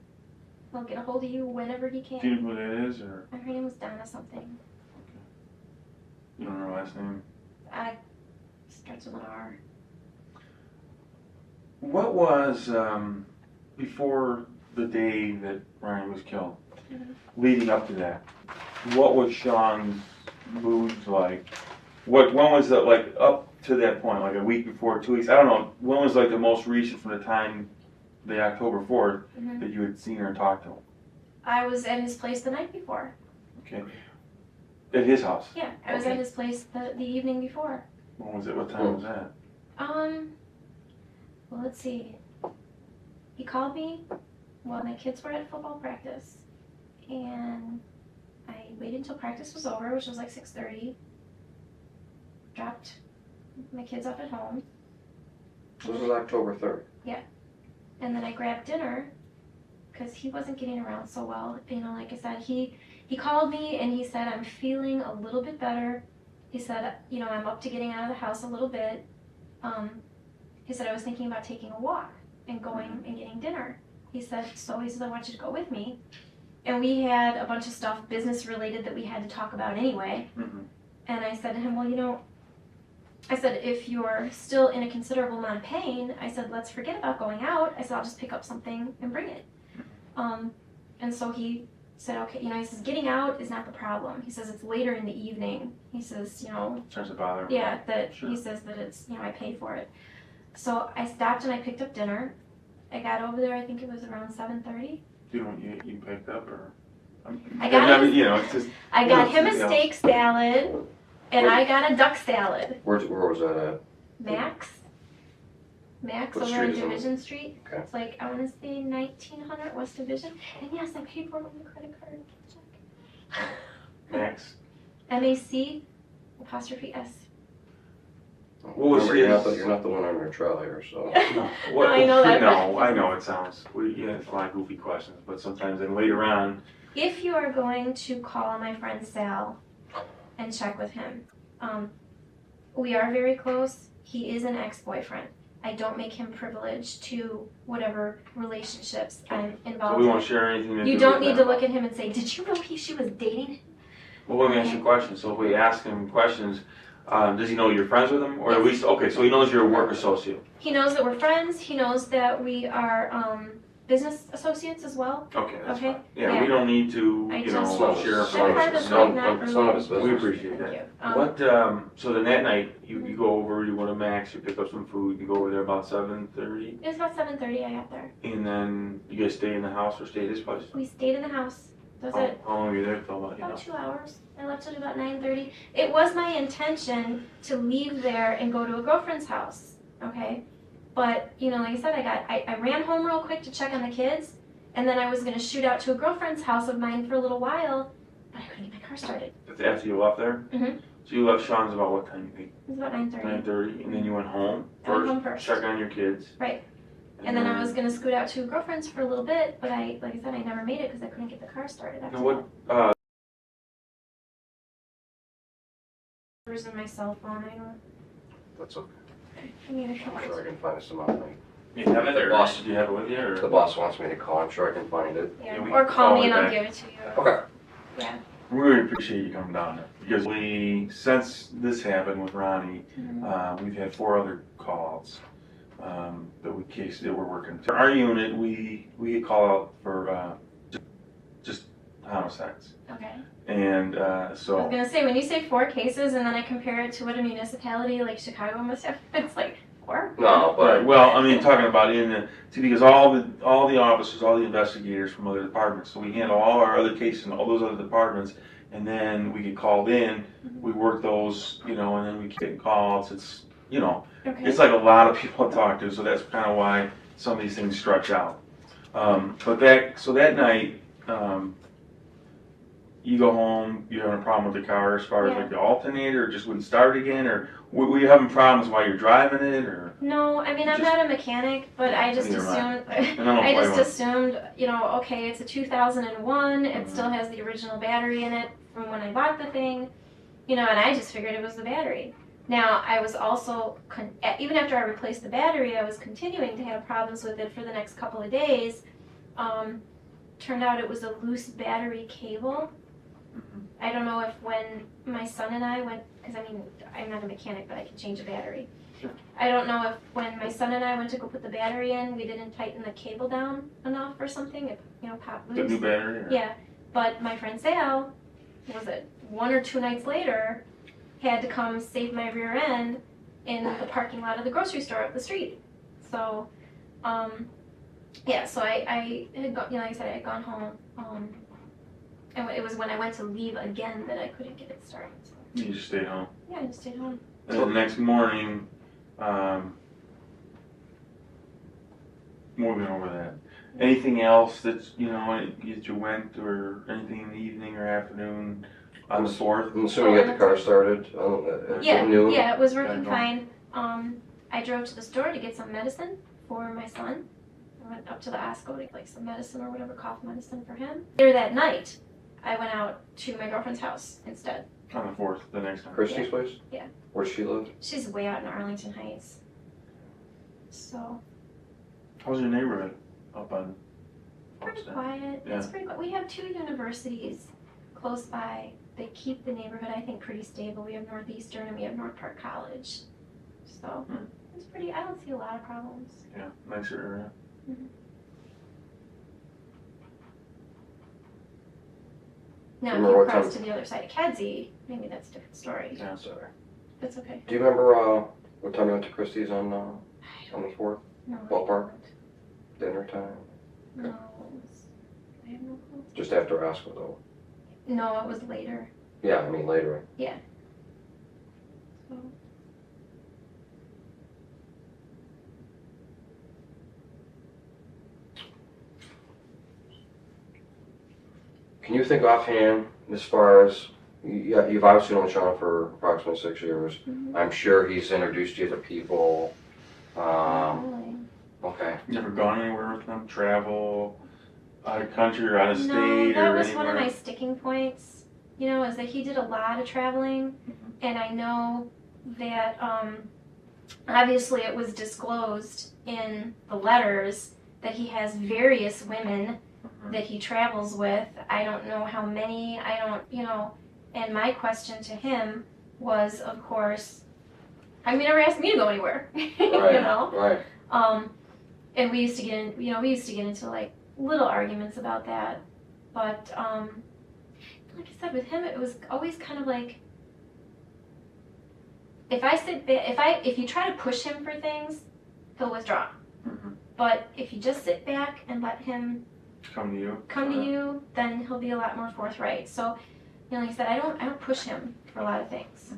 He'll get a hold of you whenever he can. Do you know who that is, or Her name was Donna something. you don't know her last name? Starts with an R. What was, before the day that Ryan was killed, Mhm. leading up to that, what was Sean's moods like? When was it, like, up to that point, like a week before, 2 weeks, I don't know, when was like the most recent from the time, the October 4th, Mhm. that you had seen her and talked to him? I was at his place the night before. Okay. At his house? Yeah, I was Okay. at his place the evening before. When was it? What time was that? Well, let's see. He called me while my kids were at football practice, and I waited until practice was over, which was like 6:30. Dropped my kids off at home, This was October 3rd. and then I grabbed dinner because he wasn't getting around so well. You know, like I said, he called me and he said, I'm feeling a little bit better. He said, you know, I'm up to getting out of the house a little bit. He said, I was thinking about taking a walk and going and getting dinner. He said, I want you to go with me. And we had a bunch of stuff business related that we had to talk about anyway. Mm-hmm. And I said to him, well, you know, I said, if you're still in a considerable amount of pain, I said, let's forget about going out. I said, I'll just pick up something and bring it. And so he said, okay, you know, he says, getting out is not the problem. He says, it's later in the evening. He says, you know, Starts to bother him. yeah, that Sure. he says that it's, you know, I paid for it. So I stopped and I picked up dinner. I got over there, I think it was around 7:30. You know what you picked up, or? I got mean, you know, it's just. I got Yeah, him a yeah. steak salad, and I got a duck salad. Where was that at? Max What over street on is it on? Division Street. Okay. It's like, I want to say 1900 West Division. And yes, I paid for it with a credit card. Check. Max. MAC apostrophe S. What was Remember, his- you're not the one under trial here, so. What, I know that. No, I know it sounds. You have a lot of goofy questions, but sometimes then later on, If you are going to call my friend Sal and check with him, we are very close. He is an ex-boyfriend. I don't make him privileged to whatever relationships I'm so involved we in. won't share anything. You don't need to look at him and say, did you know she was dating him? Well, let me ask you a question. So if we ask him questions, does he know you're friends with him, or at Yes. least okay? So he knows you're a work associate. He knows that we're friends. He knows that we are business associates as well. Okay, that's Okay. fine. Yeah, Yeah. we don't need to, I you know, just- share That part information. is No, like not it's none of his really- We business. appreciate Thank that. you. What? So then that night, you go over, you go to Max, you pick up some food, you go over there about 7:30, It was about 7:30 I got there. and then you guys stay in the house or stay at his place. We stayed in the house. That was it. How long were you there till? About, you know. About 2 hours. I left at about 9:30. It was my intention to leave there and go to a girlfriend's house, okay? But, you know, like I said, I ran home real quick to check on the kids, and then I was gonna shoot out to a girlfriend's house of mine for a little while, but I couldn't get my car started. That's after you left there? Mhm. So you left Sean's about what time, you think? It was about 9:30. 9:30, and then you went home I went first, home first. check on your kids. Right. And then I was gonna scoot out to a girlfriend's for a little bit, but like I said, I never made it because I couldn't get the car started after And what, that. Numbers in my cell phone, I don't, That's okay. I need a I'm couple. sure I can find some out. you have it, The or boss. did you have it with you, or? The boss wants me to call, I'm sure I can find it. Yeah, Yeah, we or can call call me it and I'll back. give it to you. Okay. Yeah. We really appreciate you coming down there, because since this happened with Ronnie, Mhm. we've had 4 other calls, that we're working. To our unit, we get called out for, just homicides, Okay. and, I was so, gonna say, when you say 4 cases and then I compare it to what a municipality like Chicago must have, it's like 4? No, right, but well, I mean, talking about because all the officers, all the investigators from other departments, so we handle all our other cases in all those other departments, and then we get called in, we work those, you know, and then we keep getting calls, it's, you know, Okay. it's like a lot of people to talk to, so that's kind of why some of these things stretch out. So that night, you go home, you're having a problem with the car as far as Yeah. like the alternator, or just wouldn't start again, or were you having problems while you're driving it, or? No, I mean, I'm Just- not a mechanic, but I just Neither am assumed, And I don't I blame just them. assumed, you know, okay, it's a 2001, it Mhm. still has the original battery in it from when I bought the thing, you know, and I just figured it was the battery. Now, I was also, even after I replaced the battery, I was continuing to have problems with it for the next couple of days. Turned out it was a loose battery cable. Mhm. I don't know if when my son and I went, because I mean, I'm not a mechanic, but I can change a battery. Sure. I don't know if when my son and I went to go put the battery in, we didn't tighten the cable down enough or something. It, you know, popped The loose. new battery? Or? Yeah, but my friend Sal, was it 1 or 2 nights later, had to come save my rear end, in the parking lot of the grocery store up the street. So, yeah, so I had gone, like I said, I had gone home, and it was when I went to leave again that I couldn't get it started. So. You just stayed home. Yeah, I just stayed home. And the next morning, moving over that. Anything else that's, you know, that you went, or anything in the evening or afternoon on the 4th? I'm assuming you got the car started at noon? Yeah, it was working Okay. fine. I drove to the store to get some medicine for my son. I went up to the Osco to get like some medicine or whatever, cough medicine for him. Later that night, I went out to my girlfriend's house instead. On the 4th, the next time. Christy's place? Yeah. Where does she live? She's way out in Arlington Heights. So, How's your neighborhood up on pretty Homestead? quiet. Yeah. It's pretty quiet. We have 2 universities close by. They keep the neighborhood, I think, pretty stable. We have Northeastern and we have North Park College. So, it's pretty, I don't see a lot of problems. Yeah, nicer area. Now, if Remember you what cross time- to the other side of Kedzie, maybe that's a different story. Yeah. Sorry. That's okay. Do you remember what time you went to Christie's on the 4th? No, Ballpark? Dinner time? No, I have no clue. Just after Oscar though? No, it was later. Yeah, I mean later. So. Can you think offhand, as far as, you've obviously known Sean for approximately 6 years. I'm sure he's introduced you to people. Really? Okay. You ever gone anywhere with them? Travel out of country or out of state No, that or was anywhere? one of my sticking points. You know, is that he did a lot of traveling, and I know that obviously it was disclosed in the letters that he has various women that he travels with. I don't know how many. I don't, you know. And my question to him was, of course, I mean, never asked me to go anywar. Right. You know. Right. And we used to get in, you know, we used to get into like little arguments about that. But like I said, with him, it was always kind of like, if I sit back, if you try to push him for things, he'll withdraw. But if you just sit back and let him Come to you. come to you, then he'll be a lot more forthright. So, you know, like I said, I don't push him for a lot of things.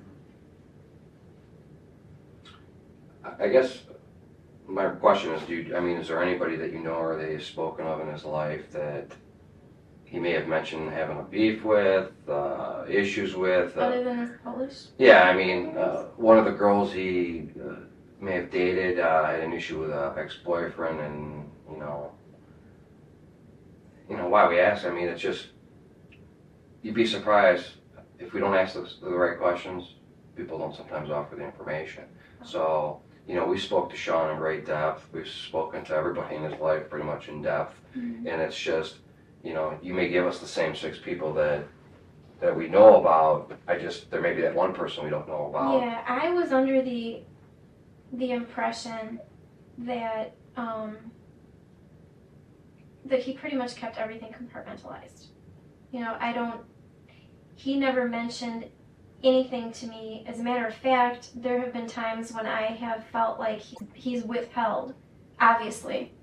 I guess my question is, is there anybody that you know or that he's spoken of in his life that he may have mentioned having a beef with, issues with? Other than this Polish? Yeah, I mean, one of the girls he may have dated had an issue with an ex-boyfriend, and you know why we ask. I mean, it's just, you'd be surprised if we don't ask the right questions. People don't sometimes offer the information. So, you know, we spoke to Sean in great depth. We've spoken to everybody in his life pretty much in depth, and it's just, you know, you may give us the same 6 people that we know about. There may be that one person we don't know about. Yeah, I was under the impression that that he pretty much kept everything compartmentalized. You know, he never mentioned anything to me. As a matter of fact, there have been times when I have felt like he's withheld. Obviously,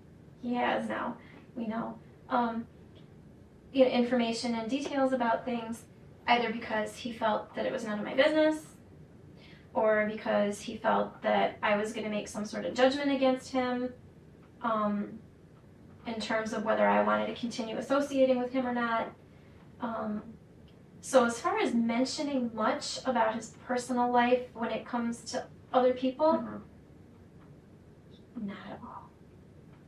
he has now, we know, information and details about things, either because he felt that it was none of my business, or because he felt that I was going to make some sort of judgment against him, in terms of whether I wanted to continue associating with him or not. So as far as mentioning much about his personal life when it comes to other people, not at all.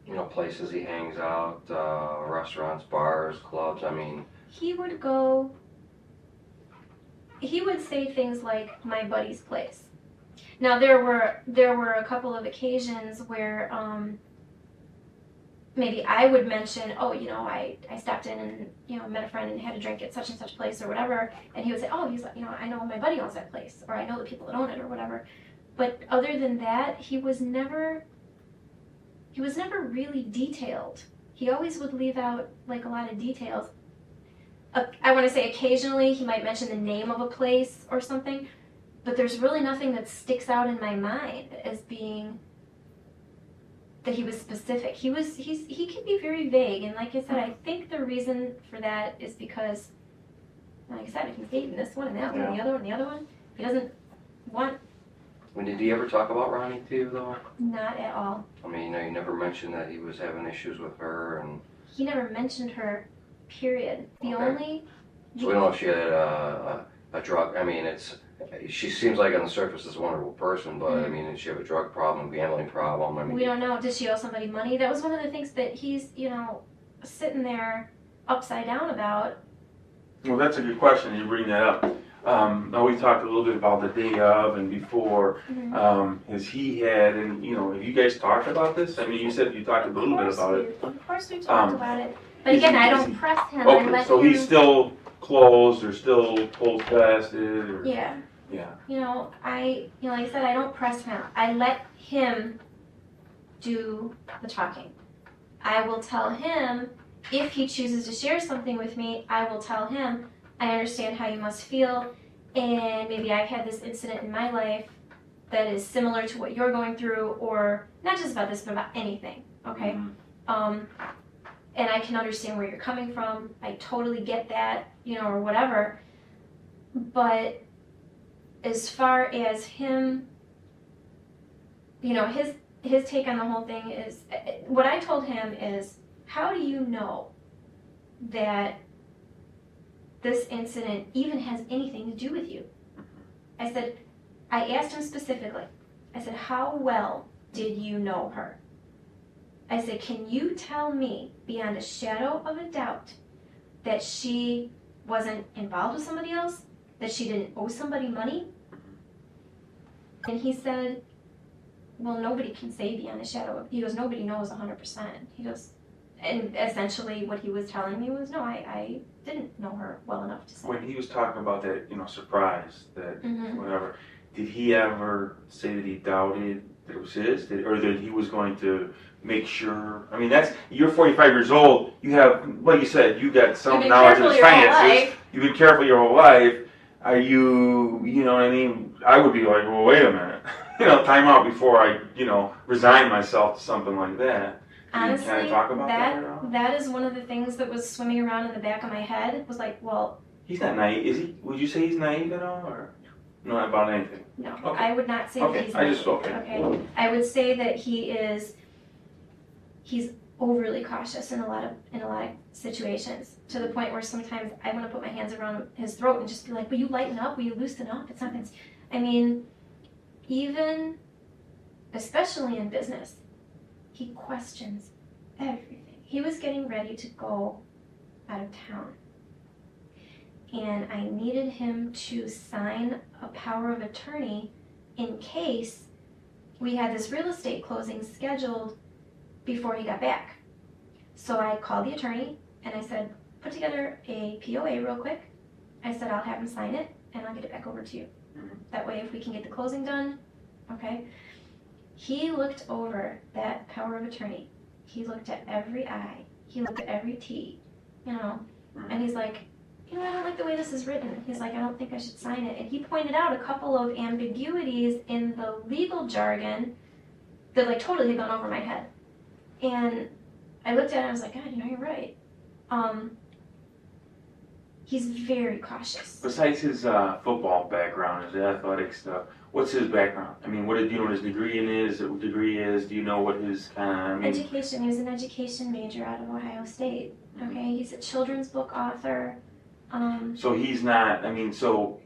You know, places he hangs out, restaurants, bars, clubs, I mean. He would say things like, my buddy's place. Now there were a couple of occasions where maybe I would mention, oh, you know, I stopped in and, you know, met a friend and had a drink at such and such place or whatever, and he would say, oh, you know, I know my buddy owns that place, or I know the people that own it or whatever. But other than that, he was never really detailed. He always would leave out like a lot of details. I want to say occasionally he might mention the name of a place or something, but there's really nothing that sticks out in my mind as being that he was specific. He can be very vague, and like I said, I think the reason for that is because, like I said, if he's dating this one and that one and the other one and the other one, he doesn't want. When did he ever talk about Ronnie to you, though? Not at all. I mean, you never mentioned that he was having issues with her, and He never mentioned her, period. The Okay. only. so we don't know if she had a drug. I mean, she seems like on the surface is a wonderful person, but I mean, did she have a drug problem, gambling problem? I mean, We don't know. Did she owe somebody money? That was one of the things that he's, sitting there upside down about. Well, that's a good question. You bring that up. Now we talked a little bit about the day of and before. Has he had, and have you guys talked about this? I mean, you said you talked a little bit about it. Of course we talked about it. But is again, he- I is don't he- press him. I Okay, let so him. he's still closed or still cold fasted or? Yeah. Yeah. Like I said, I don't press him. I let him do the talking. I will tell him if he chooses to share something with me. I will tell him, I understand how you must feel, and maybe I've had this incident in my life that is similar to what you're going through, or not just about this, but about anything. Okay. And I can understand where you're coming from. I totally get that, or whatever. But as far as him, his take on the whole thing is, what I told him is, how do you know that this incident even has anything to do with you? I asked him specifically, I said, how well did you know her? I said, can you tell me beyond a shadow of a doubt that she wasn't involved with somebody else? That she didn't owe somebody money? And he said, well, nobody can say beyond a shadow. He goes, nobody knows 100%. He goes, and essentially what he was telling me was, no, I didn't know her well enough to say. When he was talking about that, surprise, that Mhm. whatever, did he ever say that he doubted that it was his, or that he was going to make sure? I mean, you're 45 years old. You have, like you said, you got some You've been knowledge of careful his your whole finances. life. You've been careful your whole life. Are you know what I mean? I would be like, well, wait a minute. Time out before I, resign myself to something like that. Honestly, Can I talk about that or no? that is one of the things that was swimming around in the back of my head. Was like, well, He's not naive, is he? Would you say he's naive at all, or not about anything? no, Okay. I would not say that Okay, he's I just naive, okay. I would say that he's overly cautious in a lot of situations, to the point where sometimes I want to put my hands around his throat and just be like, will you lighten up? Will you loosen up? It's not that. I mean, even especially in business, he questions everything. He was getting ready to go out of town, and I needed him to sign a power of attorney in case we had this real estate closing scheduled before he got back. So I called the attorney and I said, put together a POA real quick. I said, I'll have him sign it and I'll get it back over to you. That way, if we can get the closing done, okay? He looked over that power of attorney. He looked at every I. He looked at every T, and he's like, I don't like the way this is written. He's like, I don't think I should sign it. And he pointed out a couple of ambiguities in the legal jargon that totally had gone over my head. And I looked at it and I was like, God, you're right. He's very cautious. Besides his football background, his athletic stuff, what's his background? I mean, do you know what his degree is? Do you know what his kind of? Education. He was an education major out of Ohio State. Okay, he's a children's book author. So he's not. I mean, so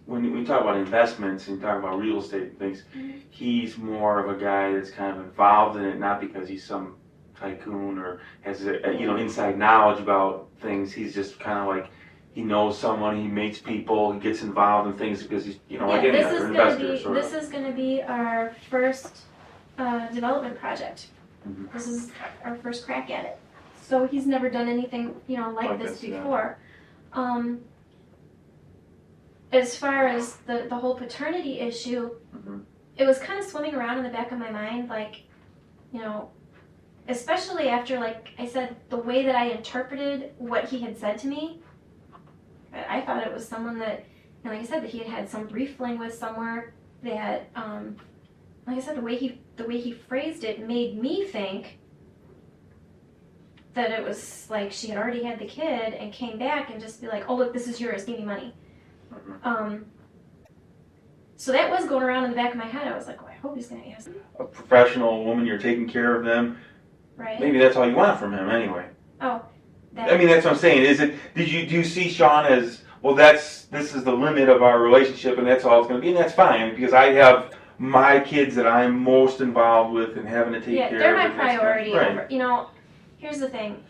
when you talk about investments and you talk about real estate and things, he's more of a guy that's kind of involved in it, not because he's some tycoon or has inside knowledge about things. He's just kind of like, he knows someone, he meets people, he gets involved in things because he's like any other investor. This is going to be our first development project. This is our first crack at it. So he's never done anything like this before. As far as the whole paternity issue, it was kind of swimming around in the back of my mind, especially after, like I said, the way that I interpreted what he had said to me. I thought it was someone that And like I said, that he had had some brief fling with somewhere that, like I said, the way he phrased it made me think that it was like she had already had the kid and came back and just be like, oh look, this is yours, give me money. So that was going around in the back of my head. I was like, oh, I hope he's gonna ask me. A professional woman, you're taking care of them. Right? Maybe that's all you want from him anyway. Oh, I mean, that's what I'm saying. Do you see Sean as, well, this is the limit of our relationship and that's all it's going to be, and that's fine because I have my kids that I'm most involved with and having to take care of. Yeah, they're my and that's priority. right. Over, you know, here's the thing.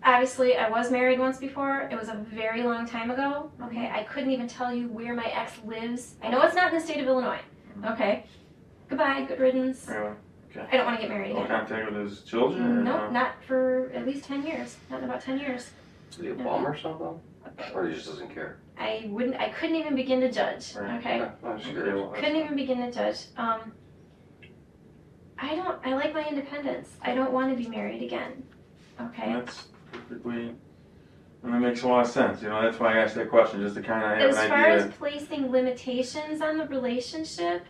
Obviously, I was married once before. It was a very long time ago. Okay, I couldn't even tell you where my ex lives. I know it's not in the state of Illinois. Okay, goodbye, good riddance. Really? Okay. I don't want to get married No again. contact with his children? Nope, not for at least 10 years. Not in about 10 years. Is he a bum or something? Or he just doesn't care? I couldn't even begin to judge. Right. Okay, I'm just curious. couldn't even begin to judge. I like my independence. I don't want to be married again. Okay. That's perfectly, and that makes a lot of sense. You know, that's why I asked that question, just to kind of have As an far idea. as placing limitations on the relationship,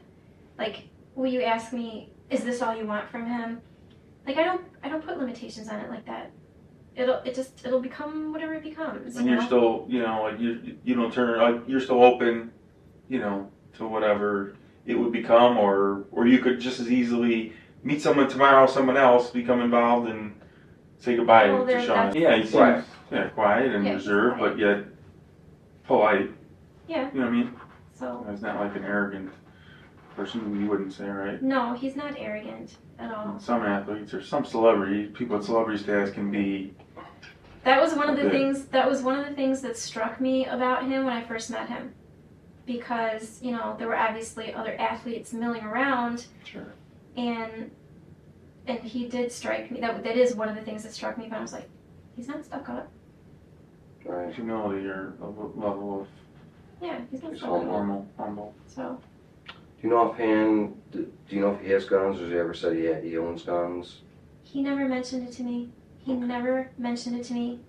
like, will you ask me, is this all you want from him? Like, I don't put limitations on it like that. It'll become whatever it becomes. And you you're know? still, you know, like you don't turn, like you're still open, you know, to whatever it would become, or you could just as easily meet someone tomorrow, someone else, become involved and say goodbye Well, to Sean. that's- Yeah, he seems Quiet. quiet and Yeah, reserved, quiet. but yet polite. Yeah. You know what I mean? So He's not like an arrogant person. You wouldn't say, right? no, he's not arrogant at all. Some athletes or some celebrities, people with celebrity status can be. That was one of the Okay. things. That was one of the things that struck me about him when I first met him, because you know there were obviously other athletes milling around, Sure. and he did strike me. That is one of the things that struck me. But I was like, he's not stuck up. Right. Humility or a level of Yeah, he's not He's stuck up. humble. So Do you know offhand, do you know if he has guns or has he ever said he owns guns? he never mentioned it to me. He never mentioned it to me.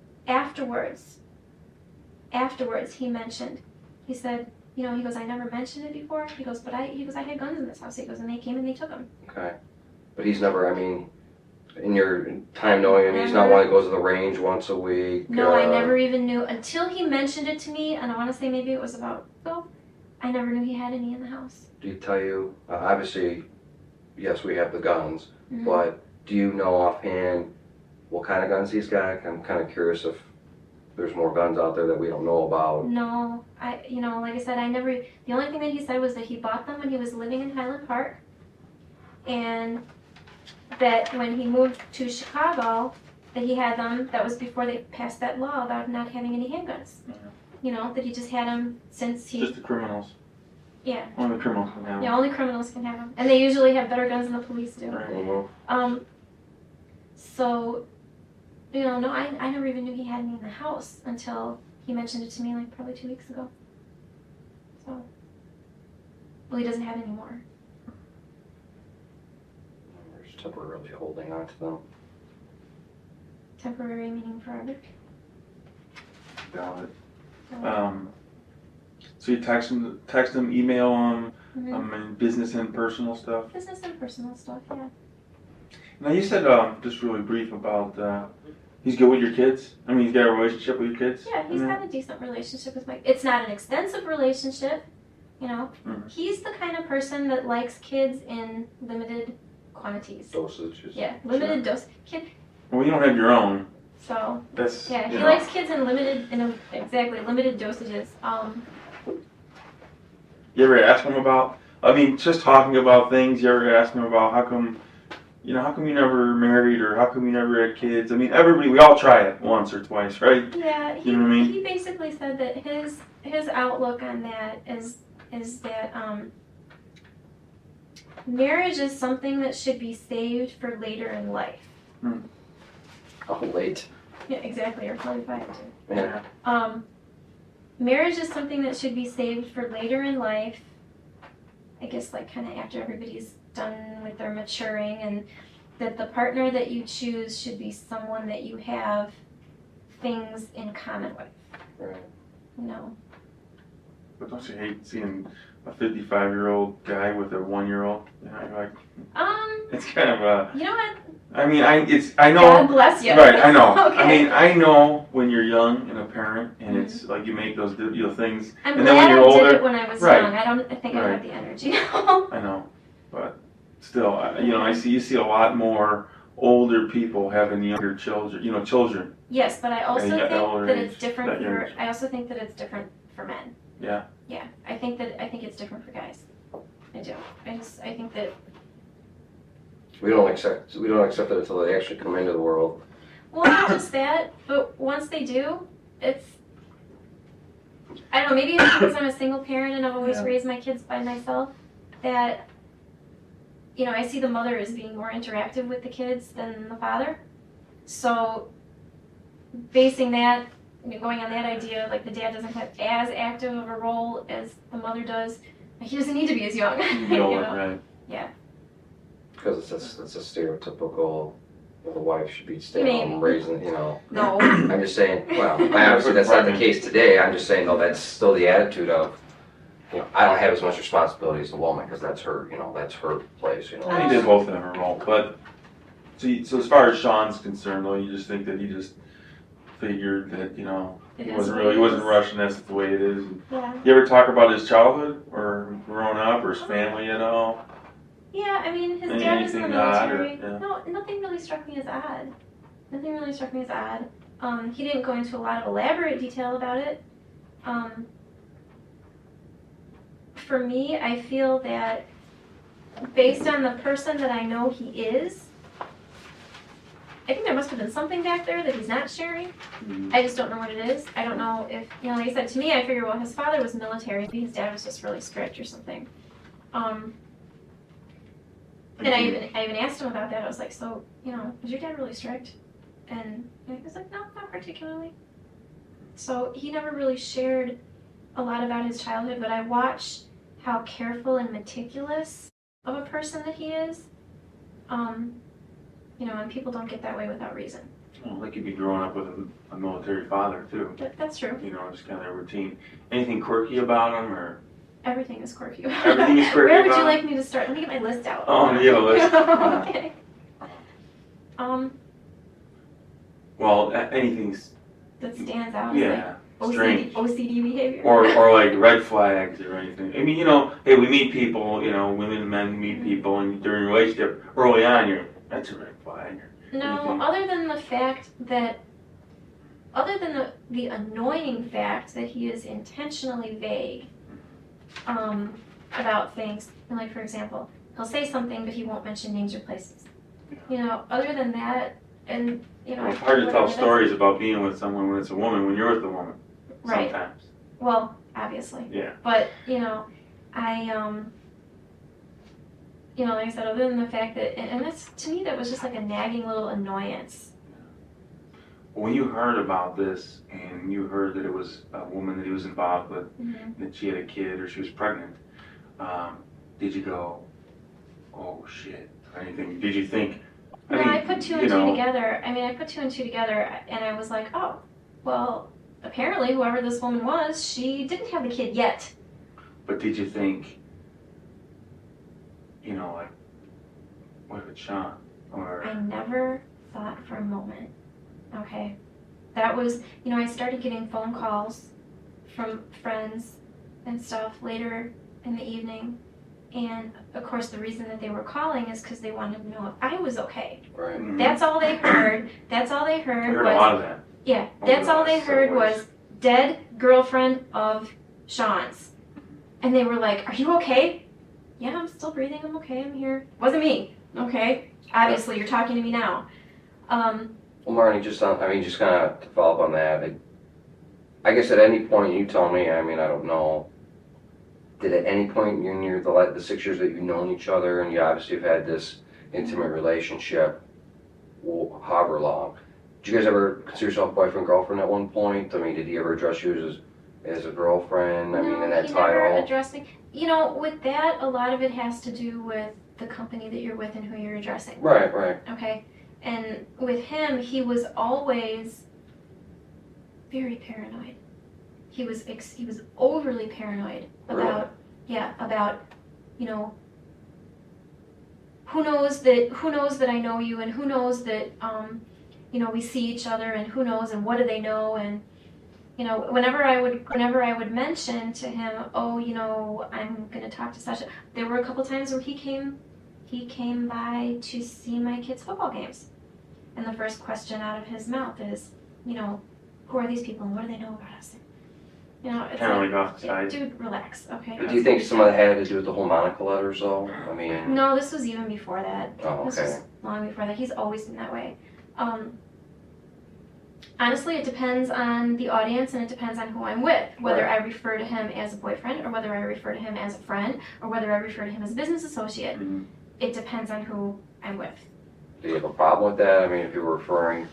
Afterwards, he mentioned. He said, you know, he goes, I never mentioned it before. He goes, I had guns in this house. He goes, and they came and they took them. Okay. But he's never, I mean, in your time knowing him, he's not one that goes to the range once a week. No, I never even knew until he mentioned it to me, and I want to say maybe it was about I never knew he had any in the house. Do he tell you, obviously, yes, we have the guns, Mhm. but do you know offhand what kind of guns he's got? I'm kind of curious if there's more guns out there that we don't know about. No, like I said, the only thing that he said was that he bought them when he was living in Highland Park, and that when he moved to Chicago, that he had them. That was before they passed that law about not having any handguns. Yeah. You know, that he just had them since he. Just the criminals. Yeah. Only the criminals can have Yeah, them. only criminals can have them, and they usually have better guns than the police do. Right. Mhm. So, you know, no, I never even knew he had any in the house until he mentioned it to me like probably 2 weeks ago. So, well, he doesn't have any more. We're just temporarily holding on to them. Temporary meaning forever. Got it. So, So you text him, email him, mhm. and business and personal stuff. Business and personal stuff, yeah. Now you said just really brief about he's good with your kids. I mean, he's got a relationship with your kids. Yeah, he's got a decent relationship with Mike. It's not an extensive relationship, you know. Mhm. He's the kind of person that likes kids in limited quantities. Dosages. Yeah, limited dose. Kid. Well, you don't have your own. So That's yeah, you he know. likes kids in limited dosages. You ever ask him about? I mean, just talking about things. You ever ask him about how come you never married, or how come you never had kids? I mean, we all try it once or twice, right? Yeah, You know what I mean? he basically said that his outlook on that is that marriage is something that should be saved for later in life. Oh, late. Yeah, exactly, or 45 too. Yeah. Marriage is something that should be saved for later in life. I guess like kind of after everybody's done with their maturing, and that the partner that you choose should be someone that you have things in common with. Right. You know. But don't you hate seeing a 55-year-old guy with a 1-year-old? You know, you're like, it's kind of a. You know what? I mean, I know. God bless you. Right, I know. Okay. I mean, I know when you're young and a parent, and it's like you make those things. I'm and glad then when you're I older, did it when I was right. young. I think I Right. have the energy. I know, but still, you see a lot more older people having younger children. Children. Yes, but I also And think at older that it's age, different that for. age. I also think that it's different for men. Yeah. Yeah, I think it's different for guys. I do. I think that. We don't accept it until they actually come into the world. Well, not just that, but once they do, it's. I don't know. Maybe it's because I'm a single parent and I've always raised my kids by myself. That. I see the mother as being more interactive with the kids than the father. So, basing that, going on that idea, like the dad doesn't have as active of a role as the mother does. He doesn't need to be as young. Right. Yeah. Because it's a stereotypical, the wife should be staying home raising, No. I'm just saying, well, obviously that's not the case today. I'm just saying, though, that's still the attitude of, I don't have as much responsibility as the woman because that's her, that's her place, He did both have a role, but so as far as Sean's concerned, though, you just think that he just figured that he wasn't rushing. That's the way it is. Yeah. You ever talk about his childhood or growing up or his family at all? Yeah, I mean, his dad was in the Anything odd military. yeah. No, nothing really struck me as odd. He didn't go into a lot of elaborate detail about it. For me, I feel that based on the person that I know he is, I think there must have been something back there that he's not sharing. Mm-hmm. I just don't know what it is. I don't know if, like I said, to me, I figure, well, his father was military. Maybe his dad was just really strict or something. And I even asked him about that. I was like, so, was your dad really strict? And he was like, no, not particularly. So he never really shared a lot about his childhood, but I watched how careful and meticulous of a person that he is. And people don't get that way without reason. Well, they could be growing up with a military father, too. That's true. Just kind of routine. Anything quirky about him, or? Everything is quirky. Everything is quirky Where would about you him? like me to start? Let me get my list out. Oh, you have a list? Okay. Well, anything's, That stands out. yeah, Like strange. OCD behavior. Or like red flags or anything. I mean, hey, we meet people, women and men meet people, and during a relationship, early on, that's a red flag. No, anything. other than the annoying fact that he is intentionally vague about things. And like, for example, he'll say something, but he won't mention names or places. Other than that, and, Well, it's hard to tell stories about being with someone when it's a woman, when you're with a woman. Right. Sometimes. Well, obviously. Yeah. But, like I said, other than the fact that, and that's, to me, that was just like a nagging little annoyance. When you heard about this, and you heard that it was a woman that he was involved with, Mm-hmm. that she had a kid or she was pregnant, did you go, oh shit, or anything? Did you think? I put two and two together. I put two and two together, and I was like, oh, well, apparently whoever this woman was, she didn't have the kid yet. But did you think, like, what if it's Sean? Or I never thought for a moment, okay? That was, I started getting phone calls from friends and stuff later in the evening. And, of course, the reason that they were calling is because they wanted to know if I was okay. Right. Mhm. That's all they heard. I heard a lot of that. Yeah, Over that's the all they last heard several was years. dead girlfriend of Sean's. And they were like, are you okay? Yeah, I'm still breathing. I'm okay. I'm here. Wasn't me. Okay. Obviously, you're talking to me now. Well, Marnie, just kind of to follow up on that, I guess at any point you tell me, I don't know, did at any point in the 6 years that you've known each other, and you obviously have had this intimate relationship, however long, did you guys ever consider yourself boyfriend, girlfriend at one point? Did he ever address you as a girlfriend? In that he title? never addressed me. With that, a lot of it has to do with the company that you're with and who you're addressing. Right. Okay? And with him, he was always very paranoid. he was overly paranoid about about, you know, who knows that I know you, and who knows that you know, we see each other, and who knows, and what do they know. And you know, whenever I would mention to him, oh, you know, I'm gonna talk to Sasha, there were a couple times where he came by to see my kids' football games, and the first question out of his mouth is, you know, who are these people and what do they know about us? You know, it's Kind of like, like off the side. dude, relax, okay? But do you think some of that had to do with the whole Monica letters, though? I mean, No, this was even before that. oh, This okay. was long before that. He's always been that way. Honestly, it depends on the audience, and it depends on who I'm with. Whether Right. I refer to him as a boyfriend, or whether I refer to him as a friend, or whether I refer to him as a business associate. Mhm. It depends on who I'm with. Do you have a problem with that? I mean, if you were referring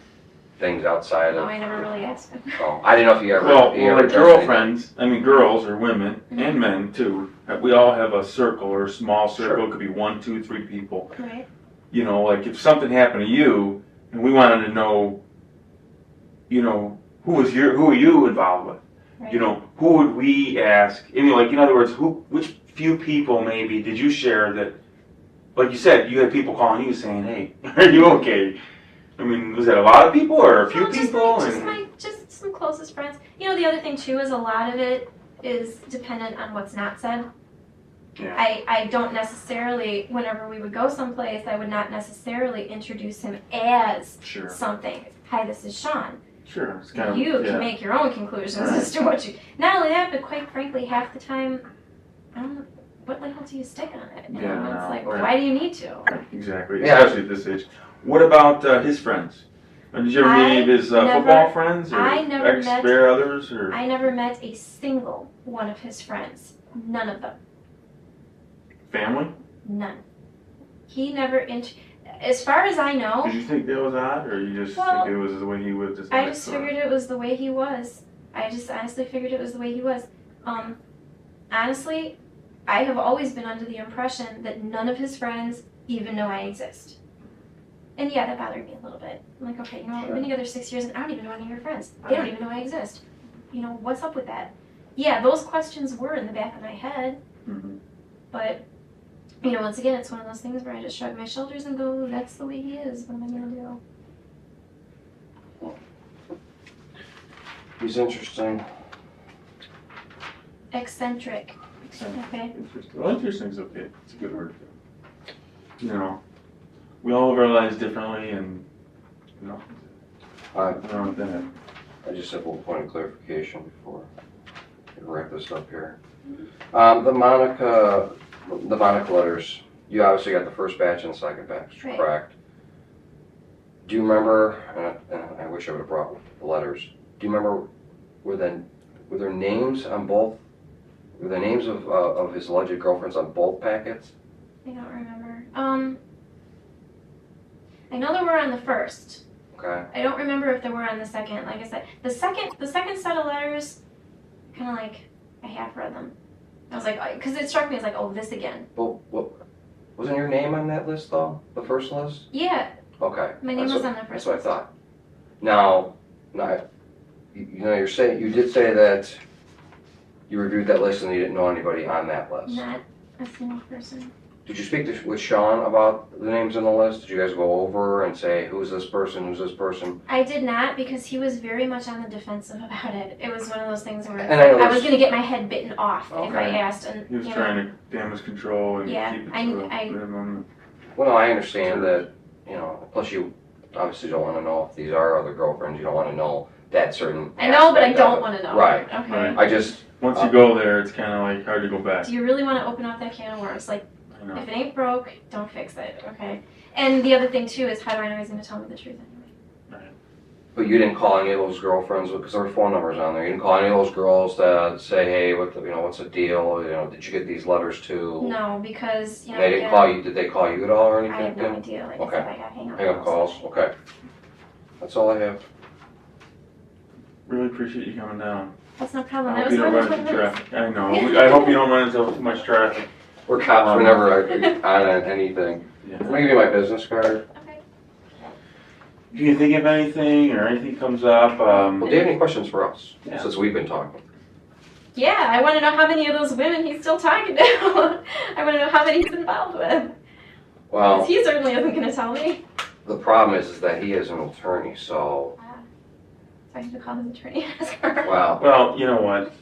things outside No, of, I never really asked him. oh, I didn't know if you ever. Well, you ever like addressed anything. girlfriends, I mean, girls or women Mhm. and men too. We all have a circle or a small circle. Sure. It could be 1, 2, 3 people. Right. You know, like if something happened to you and we wanted to know, you know, who are you involved with? Right. You know, who would we ask? I mean, like in other words, which few people maybe did you share that? Like you said, you had people calling you saying, "Hey, are you okay?" I mean, was that a lot of people or a few No, people? just some closest friends. You know, the other thing too is a lot of it is dependent on what's not said. Yeah. I don't necessarily, whenever we would go someplace, I would not necessarily introduce him as Sure. something. Hi, this is Sean. Sure. It's kind of You yeah. can make your own conclusions Right. as to what you. Not only that, but quite frankly, half the time, I don't know, what label do you stick on it? You Yeah, know, no, it's like, right. why do you need to? Exactly, Yeah. especially at this age. What about his friends? Did you ever meet any of his football friends or I never ex-bear others? Or I never met a single one of his friends. None of them. family? None. He never as far as I know, Did you think that was odd, or you just Well, think it was the way he was? Just I next just door? figured it was the way he was. I just honestly figured it was the way he was. Honestly, I have always been under the impression that none of his friends even know I exist. And yeah, that bothered me a little bit. I'm like, okay, you know, we've been together 6 years and I don't even know any of your friends. They don't even know I exist. You know, what's up with that? Yeah, those questions were in the back of my head, Mhm. but, you know, once again, it's one of those things where I just shrug my shoulders and go, that's the way he is. What am I going to do? He's interesting. Eccentric. Okay. Interesting. Well, interesting's okay. It's a good word. You know, we all live our lives differently, and you know, I, nothing wrong with that. I just have one point of clarification before we wrap this up here. The Monica letters, you obviously got the first batch and the second batch, Right. correct? Do you remember, and I wish I would have brought the letters, do you remember, were there names on both, were there names of his alleged girlfriends on both packets? I don't remember. I know there were on the first. Okay, I don't remember if there were on the second. Like I said, the second set of letters, kind of like I half read them. I was like, because it struck me as like, oh, this again. well, wasn't your name on that list though, the first list? Yeah, Okay. my name That's was what- on the first. That's what I list. thought. Now, you know, you did say that you reviewed that list and you didn't know anybody on that list. Not a single person. Did you speak with Sean about the names on the list? Did you guys go over and say, who's this person, who's this person? I did not, because he was very much on the defensive about it. It was one of those things where And I know I was there's- going to get my head bitten off if I Okay. asked. And He was you know, trying to damage control and Yeah, keep it I- to a I- minimum. Well, no, I understand that, you know, plus you obviously don't want to know if these are other girlfriends. You don't want to know that certain I know, but I aspect of don't it. want to know. Right. Okay. Right. I just, Once you go there, it's kind of like hard to go back. Do you really want to open up that can of worms? Like, I know. if it ain't broke, don't fix it, okay? And the other thing too is, how do I know he's going to tell me the truth anyway? but you didn't call any of those girlfriends, because there were phone numbers on there. You didn't call any of those girls to say, hey, what's the deal? You know, did you get these letters too? No, because, you know, They didn't again, call you, did they call you at all or I have anything? no idea. Like Okay. I said, I got hang-up Hang up calls, okay. That's all I have. Really appreciate you coming down. That's no problem. I That hope was you don't my run into responsibility. traffic. I know. I hope you don't run into too much traffic. We're cops, we're never on anything. Yeah. I'm gonna give you my business card. Okay. If you think of anything or anything comes up, Well, do you have any questions for us, Yeah. since we've been talking? Yeah, I want to know how many of those women he's still talking to. I want to know how many he's involved with. Well, He certainly isn't going to tell me. the problem is that he is an attorney, so, So I have to call his attorney and ask her. well, Well, you know what,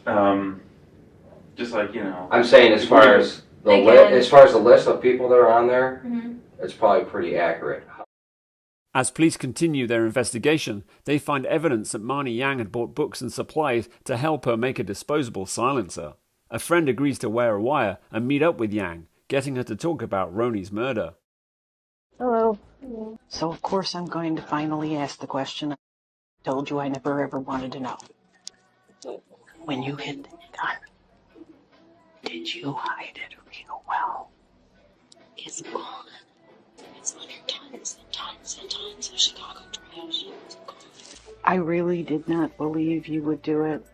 just like, I'm saying as far as the list of people that are on there, Mhm. it's probably pretty accurate. As police continue their investigation, they find evidence that Marnie Yang had bought books and supplies to help her make a disposable silencer. A friend agrees to wear a wire and meet up with Yang, getting her to talk about Roni's murder. Hello. So of course I'm going to finally ask the question I told you I never ever wanted to know. When you hid the gun, did you hide it real well? It's gone. It's under tons and tons and tons of Chicago trash. I really did not believe you would do it.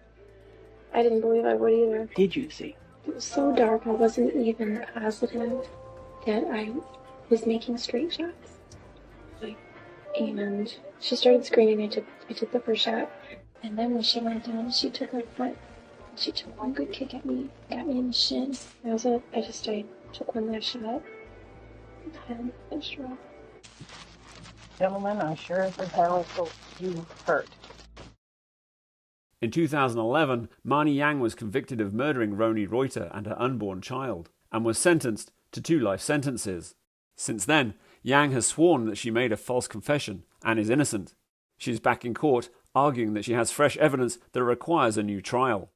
I didn't believe I would either. Did you see? It was so dark I wasn't even positive that I was making straight shots. And she started screaming. I took the first shot. And then when she went down, she took her foot. She took one good kick at me, got me in the shin. That was it. I took one last shot. And finished her off. Gentlemen, I sure as hell hope you hurt. In 2011, Marnie Yang was convicted of murdering Roni Reuter and her unborn child, and was sentenced to 2 life sentences. Since then, Yang has sworn that she made a false confession and is innocent. She is back in court, arguing that she has fresh evidence that requires a new trial.